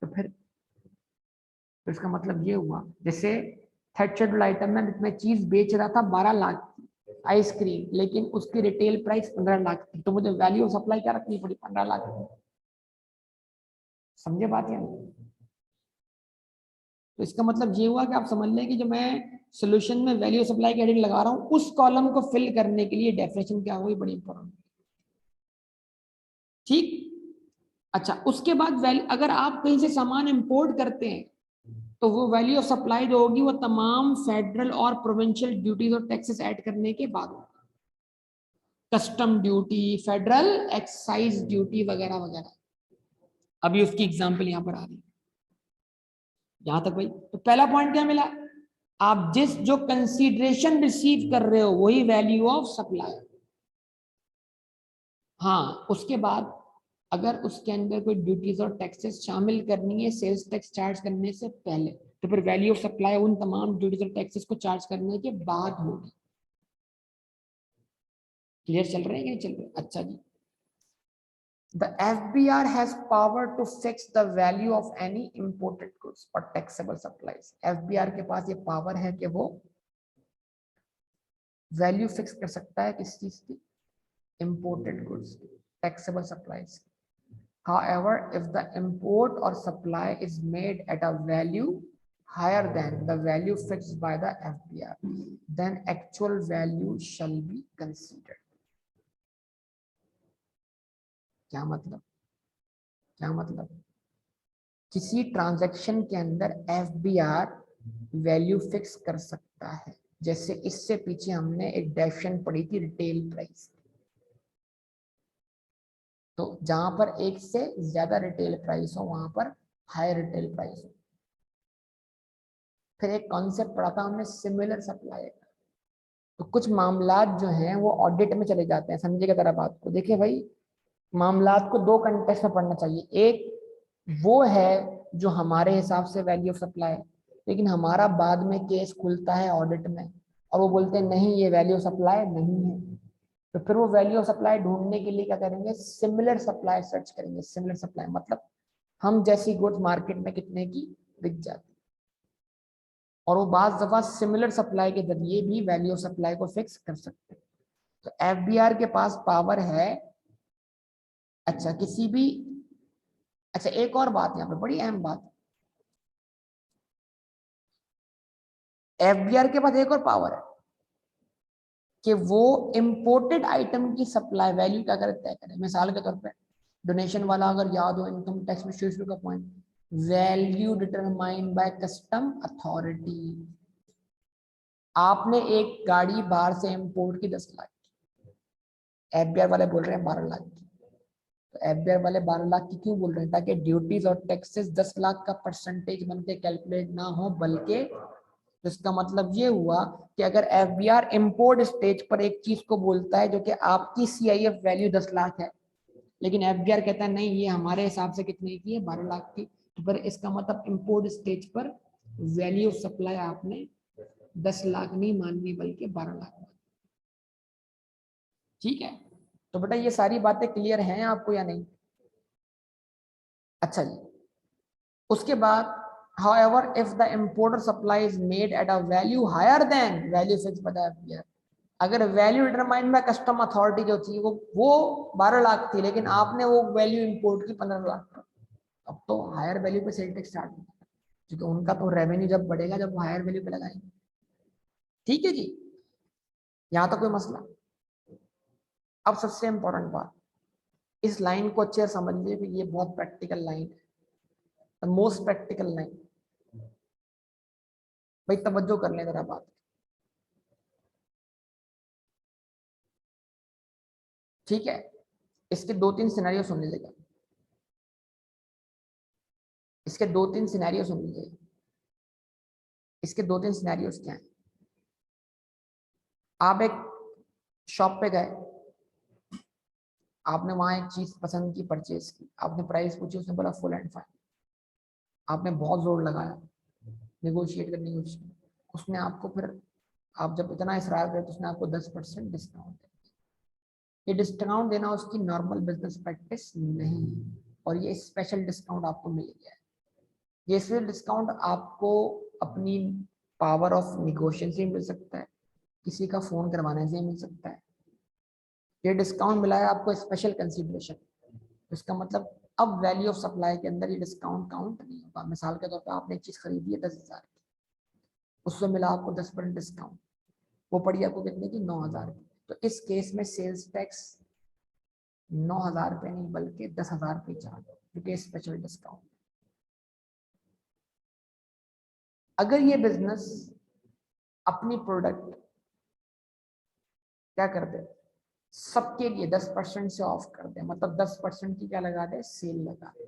तो फिर तो इसका मतलब ये हुआ, जैसे थर्ड शेड्यूल आइटम में मैं चीज बेच रहा था 12 लाख की आइसक्रीम, लेकिन उसकी रिटेल प्राइस 15 लाख थी, तो मुझे वैल्यू ऑफ सप्लाई क्या रखनी पड़ी, 15 लाख की। समझे बात या नहीं। तो इसका मतलब ये हुआ कि आप समझ लें कि जो मैं सॉल्यूशन में वैल्यू सप्लाई की हेडिंग लगा रहा हूं उस कॉलम को फिल करने के लिए डेफिनेशन क्या हुई, बड़ी इंपॉर्टेंट। ठीक। अच्छा, उसके बाद वैल्यू, अगर आप कहीं से सामान इंपोर्ट करते हैं तो वो वैल्यू ऑफ सप्लाई जो होगी वो तमाम फेडरल और प्रोविंशियल ड्यूटीज और टैक्सेस ऐड करने के बाद होगी। Custom duty, federal excise duty वगैरह वगैरह। अभी उसकी एग्जांपल यहां पर आ रही है। यहां तक भाई, तो पहला पॉइंट क्या मिला, आप जिस जो कंसीडरेशन रिसीव कर रहे हो वही वैल्यू ऑफ सप्लाई। हाँ, उसके बाद अगर उसके अंदर कोई ड्यूटीज और टैक्सेस शामिल करनी है सेल्स टैक्स चार्ज करने से पहले, तो फिर वैल्यू ऑफ सप्लाई उन तमाम ड्यूटीज और टैक्सेस को चार्ज करने के बाद होगी। क्लियर चल रहे हैं कि नहीं चल रहे? अच्छा जी। The FBR has power to fix the value of any imported goods or taxable supplies. FBR के पास ये पावर है कि वो वैल्यू फिक्स कर सकता है किस चीज की, imported goods, taxable supplies. However, if the import or supply is made at a value higher than the value fixed by the FBR, then actual value shall be considered. क्या मतलब, क्या मतलब, किसी ट्रांजैक्शन के अंदर एफबीआर वैल्यू फिक्स कर सकता है। जैसे इससे पीछे हमने एक डेफिनेशन पढ़ी थी रिटेल प्राइस, तो जहां पर एक से ज्यादा रिटेल प्राइस हो वहां पर हाई रिटेल प्राइस हो। फिर एक कॉन्सेप्ट पढ़ा था हमने सिमिलर सप्लाई का। तो कुछ मामलात जो हैं वो ऑडिट में चले जाते हैं, समझिएगा जरा बात को। देखिए भाई, मामलात को दो कंटेक्स्ट में पढ़ना चाहिए। एक वो है जो हमारे हिसाब से वैल्यू ऑफ सप्लाई है, लेकिन हमारा बाद में केस खुलता है ऑडिट में और वो बोलते हैं नहीं ये वैल्यू ऑफ सप्लाई नहीं है, तो फिर वो वैल्यू ऑफ सप्लाई ढूंढने के लिए क्या करेंगे, सिमिलर सप्लाई सर्च करेंगे। सिमिलर सप्लाई मतलब हम जैसी गुड्स मार्केट में कितने की बिक जाती, और वो बात दफा सिमिलर सप्लाई के जरिए भी वैल्यू ऑफ सप्लाई को फिक्स कर सकते हैं। तो एफबीआर के पास पावर है। अच्छा किसी भी, अच्छा एक और बात यहाँ पे बड़ी अहम बात, एफबीआर के पास एक और पावर है कि वो इंपोर्टेड आइटम की सप्लाई वैल्यू क्या करे, तय करे। मिसाल के तौर पे डोनेशन वाला अगर याद हो इनकम टैक्स में शुरू का point, value determined by custom authority. आपने एक गाड़ी बाहर से इंपोर्ट की 10 लाख की, एफबीआर वाले बोल रहे हैं 12 लाख की। तो एफबीआर वाले 12 लाख की क्यों बोल रहे हैं, ताकि ड्यूटीज और टैक्सेस 10 लाख का परसेंटेज बन के कैलकुलेट ना हो, बल्कि तो इसका मतलब ये हुआ कि अगर एफबीआर इंपोर्ट स्टेज पर एक चीज को बोलता है जो कि आपकी सीआईएफ वैल्यू 10 लाख है, लेकिन एफबीआर कहता है नहीं ये हमारे हिसाब से कितने की है, 12 लाख की, तो फिर इसका मतलब इंपोर्ट स्टेज पर वैल्यू ऑफ सप्लाई आपने 10 लाख नहीं माननी बल्कि 12 लाख माननी। ठीक है, तो बेटा ये सारी बातें क्लियर हैं आपको या नहीं? अच्छा जी, उसके बाद however if the importer supply is made at a value higher than value fixed by the FBR, अगर value determined by custom authority जो थी वो 12 लाख थी, लेकिन आपने वो वैल्यू इंपोर्ट की 15 लाख, अब तो हायर वैल्यू पे सेल टैक्स स्टार्ट होगा, क्योंकि उनका तो रेवेन्यू जब बढ़ेगा जब वो हायर वैल्यू पे लगाएंगे। ठीक है जी, यहाँ तो कोई मसला। अब सबसे इंपॉर्टेंट बात, इस लाइन को अच्छे से समझ लीजिए कि ये बहुत प्रैक्टिकल लाइन है, मोस्ट प्रैक्टिकल लाइन। भाई तवज्जो कर ले जरा बात, ठीक है? इसके दो तीन सिनेरियो सुन लीजिएगा, इसके दो तीन सिनेरियो सुन लीजिएगा। इसके दो तीन सिनेरियोस क्या हैं? आप एक शॉप पे गए, आपने वहां एक चीज पसंद की, परचेज की, आपने प्राइस पूछी, उसने बोला फुल एंड फाइनल, आपने बहुत जोर लगाया नेगोशिएट करने की कोशिश की, उसने आपको फिर, आप जब इतना इसरार करे तो उसने आपको 10% डिस्काउंट दिया। ये डिस्काउंट देना उसकी नॉर्मल बिजनेस प्रैक्टिस नहीं है, और ये स्पेशल डिस्काउंट आपको मिल गया है। ये स्पेशल डिस्काउंट आपको अपनी पावर ऑफ निगोशिएशन से मिल सकता है, किसी का फोन करवाने से मिल सकता है। ये डिस्काउंट मिला है आपको स्पेशल कंसीडरेशन, इसका मतलब अब वैल्यू ऑफ सप्लाई के अंदर ये डिस्काउंट काउंट नहीं होगा। मिसाल के तौर पर आपने एक चीज खरीदी है 10,000 की, उससे मिला आपको 10% डिस्काउंट, वो पड़ी आपको कितने की, 9,000 की। तो इस केस में सेल्स टैक्स 9,000 रुपये नहीं बल्कि 10,000 रुपये चार्ज, क्योंकि स्पेशल डिस्काउंट। अगर ये बिजनेस अपनी प्रोडक्ट क्या कर दे, सबके लिए 10% से ऑफ कर दे, मतलब 10% की क्या लगा दे, सेल लगा दे,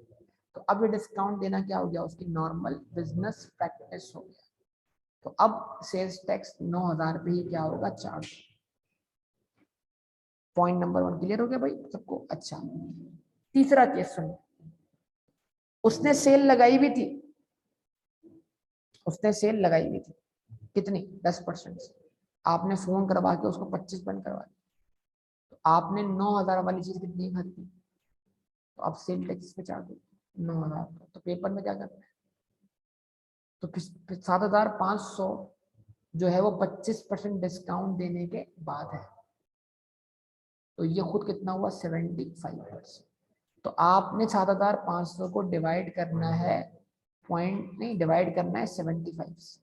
तो अब ये डिस्काउंट देना क्या हो गया, उसकी नॉर्मल बिजनेस प्रैक्टिस हो गया। तो अब सेल्स टैक्स 9,000 पे ही क्या होगा, चार्ज। पॉइंट नंबर 1 क्लियर हो गया भाई सबको? अच्छा, तीसरा केस सुनो, उसने सेल लगाई भी थी, उसने सेल लगाई भी थी, कितनी, 10% से। आपने फोन करवा के उसको 25% करवा दिया, तो आपने 9,000 वाली चीज कितनी खरीदी, तो आप सेल टैक्स पे चार्ज हो 9,000। तो पेपर में क्या करना है, तो 7,500 जो है वो 25% डिस्काउंट देने के बाद है, तो ये खुद कितना हुआ, 75%। तो आपने 7,500 को डिवाइड करना है, पॉइंट नहीं, डिवाइड करना है 75 से,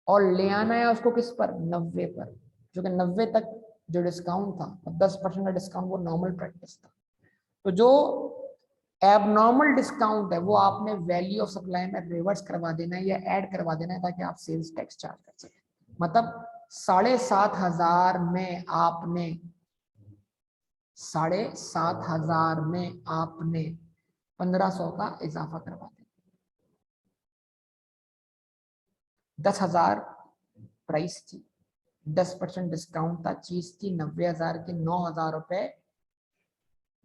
और ले आना है उसको किस पर, 90 पर, जो कि 90 तक जो डिस्काउंट था, 10% का डिस्काउंट, वो नॉर्मल प्रैक्टिस था। तो जो एबनॉर्मल डिस्काउंट है वो आपने वैल्यू ऑफ सप्लाई में रिवर्स करवा देना है या ऐड करवा देना है, ताकि आप सेल्स टैक्स चार्ज कर सकें। मतलब 7,500 में आपने 7,500 में आपने 1,500 का इजाफा करवा दिया। 10,000 प्राइस थी, 10% डिस्काउंट था, चीज की 90,000 की, 9,000 रुपए,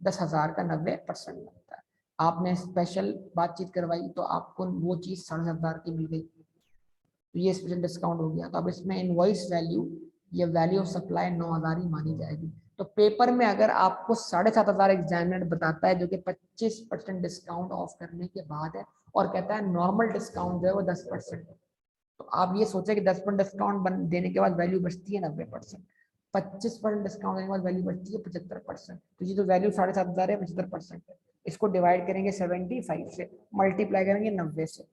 10,000 का 90% लगता है। आपने स्पेशल बातचीत करवाई तो आपको वो चीज 7,500 की मिल गई, तो ये स्पेशल डिस्काउंट हो गया। तो अब इसमें इनवॉइस वैल्यू, ये वैल्यू ऑफ सप्लाई 9,000 ही मानी जाएगी। तो पेपर में अगर आपको 7,500 एग्जामिनर बताता है जो कि 25% डिस्काउंट ऑफ करने के बाद है, और कहता है नॉर्मल डिस्काउंट जो है वो 10%, तो आप ये सोचे कि 10% डिस्काउंट देने के बाद वैल्यू बचती है 90%, 25% डिस्काउंट देने के बाद वैल्यू बचती है 75%। तो ये जो वैल्यू 7,500 है 75% है, इसको डिवाइड करेंगे 75 से, मल्टीप्लाई करेंगे 90 से,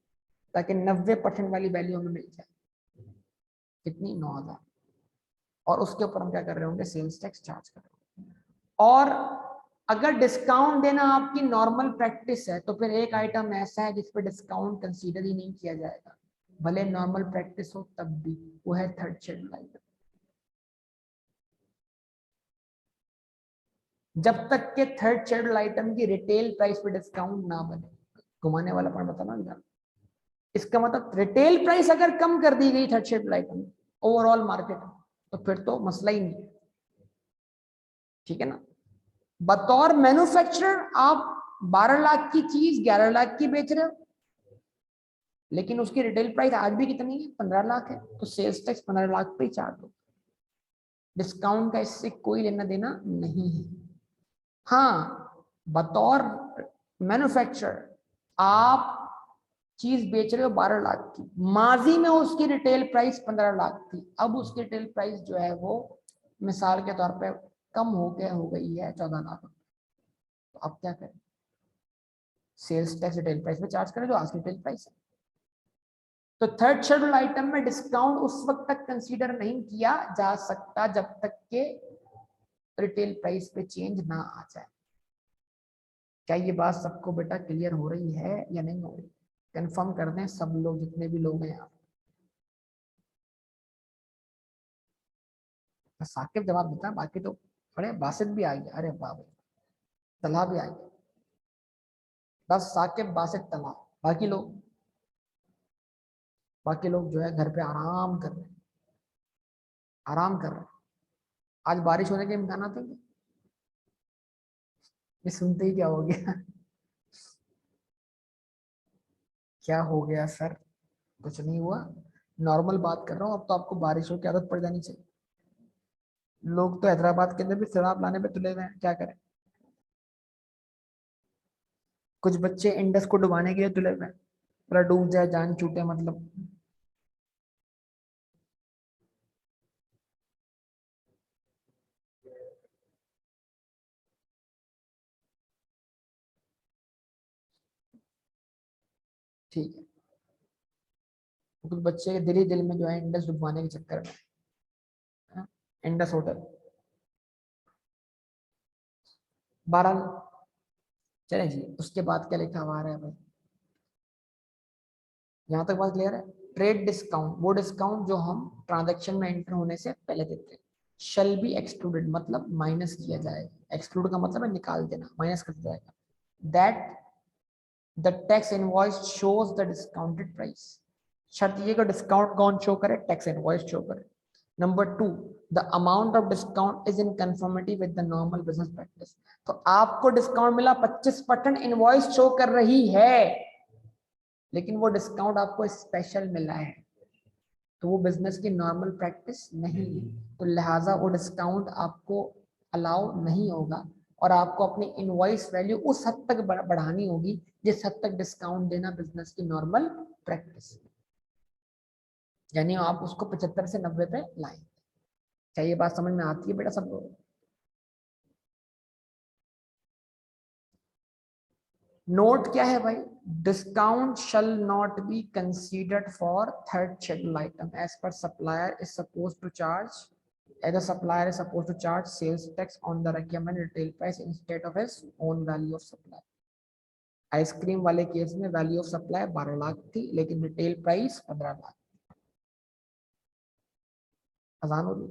ताकि 90% वाली वैल्यू हमें मिल जाए, कितनी, 9,000। और उसके ऊपर हम क्या कर रहे होंगे, सेल्स टैक्स चार्ज कर रहे होंगे। और अगर डिस्काउंट देना आपकी नॉर्मल प्रैक्टिस है तो फिर एक आइटम ऐसा है जिस पर डिस्काउंट कंसीडर ही नहीं किया जाएगा, भले नॉर्मल प्रैक्टिस हो तब भी, वो है थर्ड शेड्यूल आइटम। जब तक के थर्ड शेड्यूल आइटम की रिटेल प्राइस पे डिस्काउंट ना बने, घुमाने वाला पॉइंट बताना ना, इसका मतलब रिटेल प्राइस अगर कम कर दी गई third schedule item overall market में, तो फिर तो मसला ही नहीं, ठीक है ना। बतौर मैन्युफैक्चरर आप 12 लाख की चीज 11 लाख की बेच रहे हो, लेकिन उसकी रिटेल प्राइस आज भी कितनी है, 15 लाख है, तो सेल्स टैक्स 15 लाख पे ही चार्ज हो, डिस्काउंट का इससे कोई लेना देना नहीं है। हाँ, बतौर मैन्युफैक्चरर आप चीज बेच रहे हो 12 लाख की, माजी में उसकी रिटेल प्राइस 15 लाख थी, अब उसकी रिटेल प्राइस जो है वो मिसाल के तौर पे कम हो गई है 14 लाख, तो अब क्या करें, सेल्स टैक्स रिटेल प्राइस पे चार्ज करें जो आज की रिटेल प्राइस है। तो थर्ड शेड्यूल आइटम में डिस्काउंट उस वक्त तक कंसीडर नहीं किया जा सकता जब तक के रिटेल प्राइस पे चेंज ना आ जाए। क्या ये बात सबको बेटा क्लियर हो रही है या नहीं हो रही, कंफर्म कर दें सब लोग, जितने भी लोग हैं यहाँ। साकिब जवाब देता, बाकी तो अरे बासित भी आ गया, अरे वाह भाई, तला भी आ गया, बस साकिब बासित तला, बाकी लोग, बाकी लोग जो है घर पे आराम कर रहे हैं, आराम कर रहे हैं। आज बारिश होने के इम्कान थे, ये सुनते ही क्या हो गया क्या हो गया सर, कुछ नहीं हुआ, नॉर्मल बात कर रहा हूँ। अब तो आपको बारिशों की आदत पड़ जानी चाहिए। लोग तो हैदराबाद के अंदर भी शराब लाने पे तुले हुए हैं, क्या करें। कुछ बच्चे इंडस को डुबाने के लिए तुले हुए हैं, पूरा डूब जाए जान छूटे, मतलब। ठीक है, तो कुछ बच्चे के दिल ही दिल में जो है इंडस डुबवाने के चक्कर में, हाँ, इंडस होटल 12, चले जी, उसके बाद क्या लिखा हुआ है भाई, यहाँ तक बात क्लियर है। ट्रेड डिस्काउंट, वो डिस्काउंट जो हम ट्रांजैक्शन में एंटर होने से पहले देते हैं, शैल बी एक्सक्लूडेड, मतलब माइनस किया जाएगा, एक्सक्लूड का मतलब है निकाल देना, माइनस कर दिया जाएगा। That the tax invoice shows the discounted price, शर्त ये कि डिस्काउंट कौन शो करे, टैक्स इनवॉइस शो करे। Number 2, the amount of discount is in conformity with the normal business practice. तो आपको डिस्काउंट मिला, 25% इनवॉइस शो कर रही है, लेकिन वो डिस्काउंट आपको स्पेशल मिला है, तो वो बिजनेस की नॉर्मल प्रैक्टिस नहीं है, तो लिहाजा वो डिस्काउंट आपको अलाउ नहीं होगा, और आपको अपनी इनवॉइस वैल्यू उस हद तक बढ़ानी होगी जिस हद तक डिस्काउंट देना बिजनेस की नॉर्मल प्रैक्टिस, यानी आप उसको 75 से 90 पे लाएं। क्या ये बात समझ में आती है बेटा सबको। नोट क्या है भाई, discount shall not be considered for third schedule item as per supplier is suppose to charge, as a supplier is supposed to charge sales tax on the recommended retail price instead of his own value of supply। Ice cream वाले केस में वैल्यू ऑफ सप्लाई 12 लाख थी, लेकिन रिटेल प्राइस 15 लाख। आसान हो रही,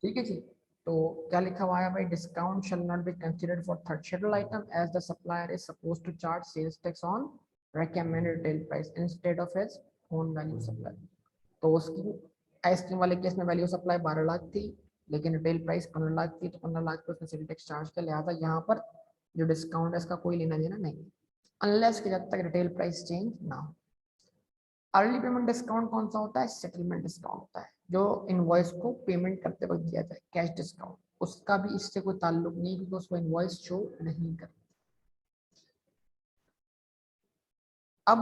ठीक है जी। तो क्या लिखा हुआ है भाई, discount shall not be considered for third schedule item as the supplier is supposed to charge sales tax on recommended retail price instead of its own value supply। तो उसकी आइसक्रीम वाले केस में वैल्यू सप्लाई 12 लाख थी, लेकिन रिटेल प्राइस 15 लाख थी, तो 15 लाख पे उसने सेल टैक्स चार्ज किया, लिहाजा यहाँ पर जो डिस्काउंट है इसका कोई लेना देना नहीं, अनलेस कि जब तक रिटेल प्राइस चेंज ना हो। अर्ली पेमेंट डिस्काउंट कौन सा होता है, सेटलमेंट डिस्काउंट होता है, जो इनवॉइस को पेमेंट करते वक्त दिया जाए, कैश डिस्काउंट, उसका भी इससे कोई ताल्लुक नहीं क्योंकि उसको इनवॉइस शो नहीं करता। अब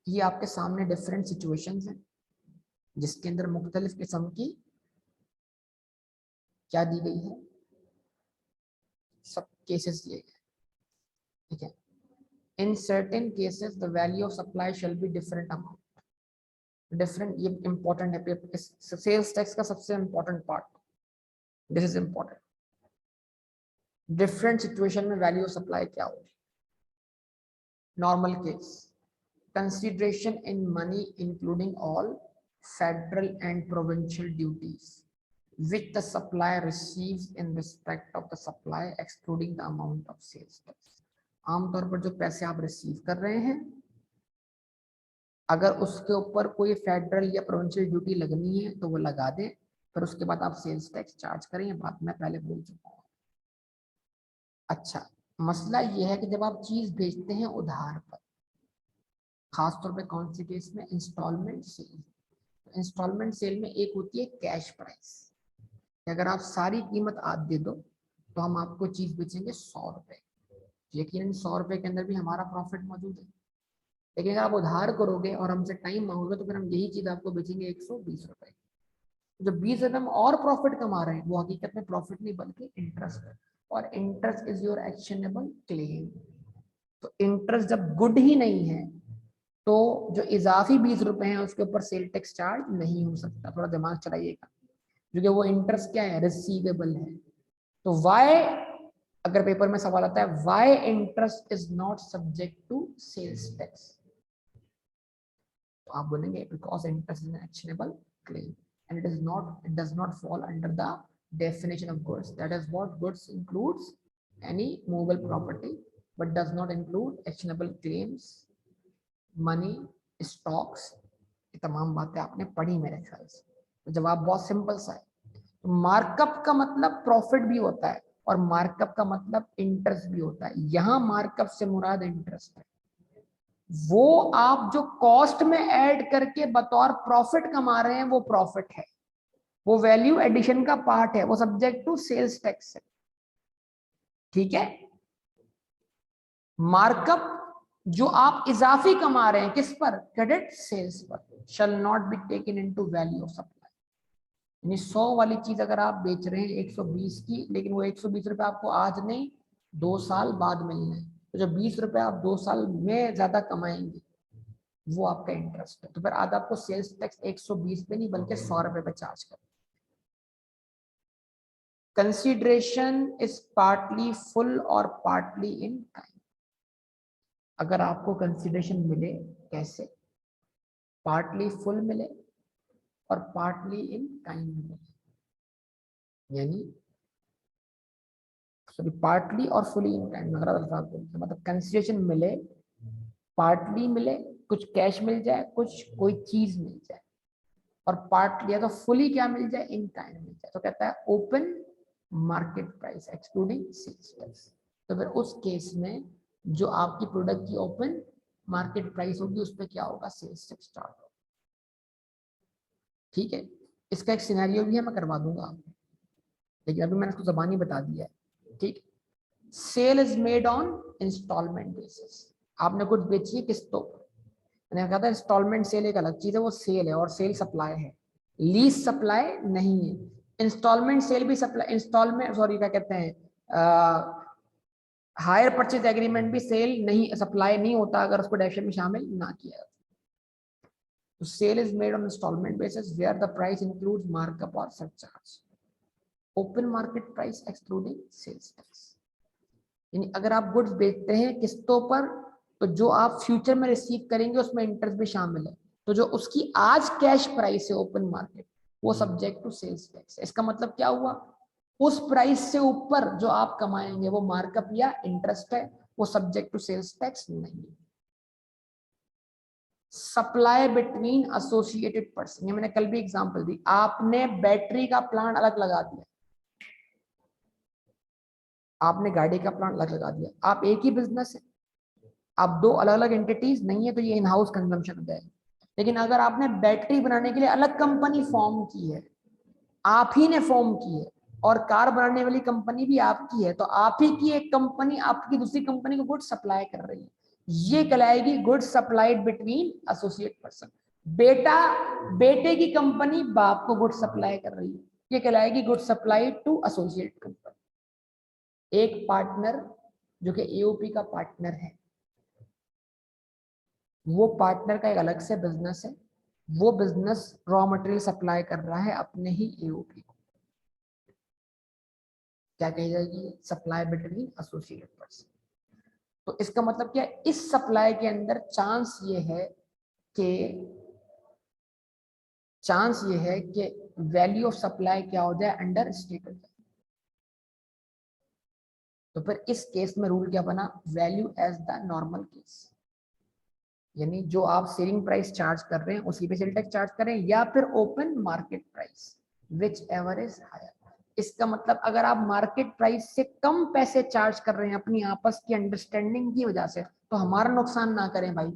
ये आपके सामने डिफरेंट सिचुएशंस हैं जिसके अंदर मुख्तलिफ किस्म की क्या दी गई है, सब केसेस दिए गए, ठीक है। In certain cases the value of supply shall be different amount, different, ये इंपॉर्टेंट है, सेल्स टैक्स का सबसे important part, this is important. Different situation में वैल्यू ऑफ सप्लाई क्या होगी। Normal case, consideration in money including all federal and provincial duties which the supplier receives in respect of the supply excluding the amount of sales tax। आमतौर पर जो पैसे आप रिसीव कर रहे हैं, अगर उसके ऊपर कोई फेडरल या प्रोविंशियल ड्यूटी लगनी है तो वो लगा दें, फिर उसके बाद आप सेल्स टैक्स चार्ज करें, ये बात मैं पहले बोल चुका हूँ। अच्छा, मसला ये है कि जब आप चीज बेचते हैं उधार पर, खासतौर पे कौन से केस में, इंस्टॉलमेंट सेल। इंस्टॉलमेंट सेल में एक होती है कैश प्राइस, अगर आप सारी कीमत आज दे दो तो हम आपको चीज बेचेंगे 100 रुपए, यकीनन 100 रुपए के अंदर भी हमारा प्रॉफिट मौजूद है। लेकिन अगर आप उधार करोगे और हमसे टाइम मांगोगे तो फिर हम यही चीज आपको बेचेंगे 120 रुपए। जो 20 रुपए हम और प्रॉफिट कमा रहे हैं वो हकीकत में प्रॉफिट नहीं बल्कि इंटरेस्ट है, और interest is your actionable claim. तो इंटरेस्ट जब गुड ही नहीं है तो जो इजाफी 20 रुपए हैं उसके ऊपर सेल टैक्स चार्ज नहीं हो सकता, थोड़ा दिमाग चलाइएगा, क्योंकि वो इंटरेस्ट क्या है, रिसीवेबल है। तो वाई, अगर पेपर में सवाल आता है why interest is not subject to sales tax, तो आप बोलेंगे because interest is an actionable claim and it does not fall under the definition of goods, that is what goods includes any movable property but does not include actionable claims, money, stocks. ये तमाम बातें आपने पढ़ी मेरे ख्याल से। तो जवाब बहुत सिंपल सा है। तो मार्कअप का मतलब प्रॉफिट भी होता है और मार्कअप का मतलब इंटरेस्ट भी होता है। यहां मार्कअप से मुराद इंटरेस्ट है, वो आप जो कॉस्ट में ऐड करके बतौर प्रॉफिट कमा रहे हैं वो प्रॉफिट है, वो वैल्यू एडिशन का पार्ट है, वो सब्जेक्ट टू सेल्स टैक्स है, ठीक है। मार्कअप जो आप इजाफी कमा रहे हैं किस पर, क्रेडिट सेल्स पर, शैल not be taken into value of supply. यानी 100 वाली चीज अगर आप बेच रहे हैं 120 की, लेकिन वो 120 रुपए आपको आज नहीं 2 साल बाद मिलना है, तो जो 20 रुपए आप 2 साल में ज्यादा कमाएंगे वो आपका इंटरेस्ट है। तो फिर आज आपको सेल्स टैक्स 120 पे नहीं बल्कि 100 रुपए पे चार्ज कर। कंसिडरेशन इज पार्टली फुल और पार्टली इन काइंड। अगर आपको कंसिडरेशन मिले कैसे, पार्टली फुल मिले और पार्टली इन काइंड मिले, यानी सॉरी पार्टली और फुली इन काइंड, अगर अल्फाज बोलते हैं मतलब कंसिडरेशन मिले, पार्टली मिले, कुछ कैश मिल जाए, कुछ कोई चीज मिल जाए, और पार्टली या तो फुली क्या मिल जाए, इन काइंड मिल जाए, तो कहता है open market price excluding sales tax. तो फिर उस केस में जो आपकी प्रोडक्ट की ओपन मार्केट प्राइस होगी उस पर क्या होगा, सेल्स टैक्स स्टार्ट होगा, ठीक है। इसका एक सिनेरियो भी है, मैं करवा दूंगा आपको, लेकिन अभी मैंने उसको जबानी बता दिया है, ठीक। Sale is made on instalment basis, आपने कुछ बेची है किस्तों पर, मैंने कहा था इंस्टॉलमेंट सेल एक अलग चीज है, वो सेल है और सेल सप्लाई है, लीज सप्लाई नहीं है। इंस्टॉलमेंट सेल भी सप्लाई, इंस्टॉलमेंट सॉरी क्या कहते हैं, हायर परचेज एग्रीमेंट भी सेल नहीं, सप्लाई नहीं होता अगर उसको डेफिनेशन में शामिल ना किया जाए। तो sale is made on instalment basis where the price includes markup और surcharge, open market price excluding sales tax. यानी अगर आप गुड्स बेचते हैं किस्तों पर तो जो आप फ्यूचर में रिसीव करेंगे उसमें इंटरेस्ट भी शामिल है, तो जो उसकी आज कैश प्राइस है ओपन मार्केट वो सब्जेक्ट टू सेल्स टैक्स। इसका मतलब क्या हुआ, उस प्राइस से ऊपर जो आप कमाएंगे वो मार्कअप या इंटरेस्ट है, वो सब्जेक्ट टू सेल्स टैक्स नहीं है। सप्लाई बिटवीन एसोसिएटेड पर्सन, ये मैंने कल भी एग्जांपल दी। आपने बैटरी का प्लांट अलग लगा दिया, आपने गाड़ी का प्लांट अलग लगा दिया, आप एक ही बिजनेस है, आप दो अलग अलग एंटिटीज नहीं है, तो ये इन हाउस कंजम्पशन हो जाएगा। लेकिन अगर आपने बैटरी बनाने के लिए अलग कंपनी फॉर्म की है, आप ही ने फॉर्म की है, और कार बनाने वाली कंपनी भी आपकी है, तो आप ही की एक कंपनी आपकी दूसरी कंपनी को गुड्स सप्लाई कर रही है, ये कहलाएगी goods supplied between associate person. बेटा बेटे की कंपनी बाप को गुड्स सप्लाई कर रही है, ये कहलाएगी goods supplied to associate company. एक पार्टनर जो कि एओपी का पार्टनर है, वो पार्टनर का एक अलग से बिजनेस है, वो बिजनेस रॉ मटेरियल सप्लाई कर रहा है अपने ही एओपी को, क्या कही जाएगी? Supply between associate person. तो इसका मतलब क्या है? इस सप्लाई के अंदर चांस ये है कि वैल्यू ऑफ सप्लाई क्या हो जाए? अंडर स्टेट हो जाए। तो फिर इस केस में रूल क्या बना? Value as the normal case, यानी जो आप सेलिंग प्राइस चार्ज कर रहे हैं उसी पे सेल टैक्स चार्ज करें, या फिर open market price whichever is higher. इसका मतलब अगर आप मार्केट प्राइस से कम पैसे चार्ज कर रहे हैं अपनी आपस की अंडरस्टैंडिंग की वजह से, तो हमारा नुकसान ना करें भाई,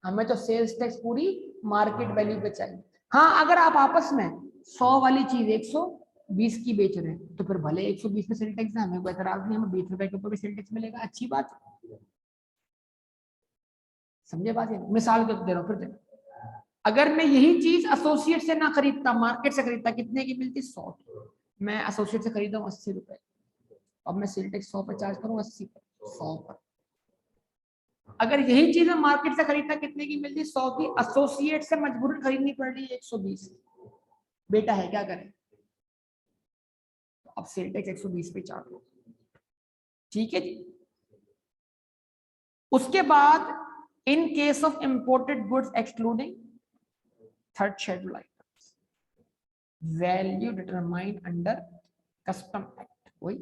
हमें तो सेल्स टैक्स पूरी मार्केट वैल्यू पे चाहिए। हाँ, अगर आप आपस में 100 वाली चीज 120 की बेच रहे हैं, तो फिर भले 120 में सेल टैक्स है, हमें कोई एतराज नहीं, हमें 20 रुपए के ऊपर भी सेल टैक्स मिलेगा, अच्छी बात। समझे बात? मिसाल के दे रहा हूं फिर देखो, अगर मैं यही चीज एसोसिएट से ना खरीदता, मार्केट से खरीदता, कितने की मिलती? 100 की। मैं एसोसिएट से खरीदा हूं 80 रुपए, अब मैं सेल टैक्स 100 पे चार्ज करूँ, 80 पर, 100 पर। अगर यही चीज मैं मार्केट से खरीदता, कितने की मिलती? 100 की। एसोसिएट से मजबूरन खरीदनी पड़ रही है 120। बेटा है, क्या करें? अब सेल टैक्स 120 पे चार्ज हो, ठीक है जी। उसके बाद in case of imported goods excluding third schedule items, value determined under custom act. वही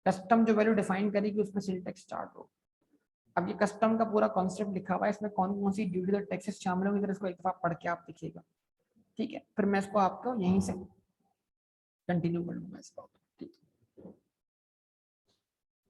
कस्टम जो वैल्यू डिफाइन करेगी उसमें सेल टैक्स चार्ज हो। अब ये कस्टम का पूरा कॉन्सेप्ट लिखा हुआ है, इसमें कौन कौन सी ड्यूटीज और टैक्सेस शामिल होंगे, इसको एक दफा पढ़ के आप देखिएगा, ठीक है? फिर मैं इसको आपको यहीं से कंटिन्यू कर लूंगा इसको।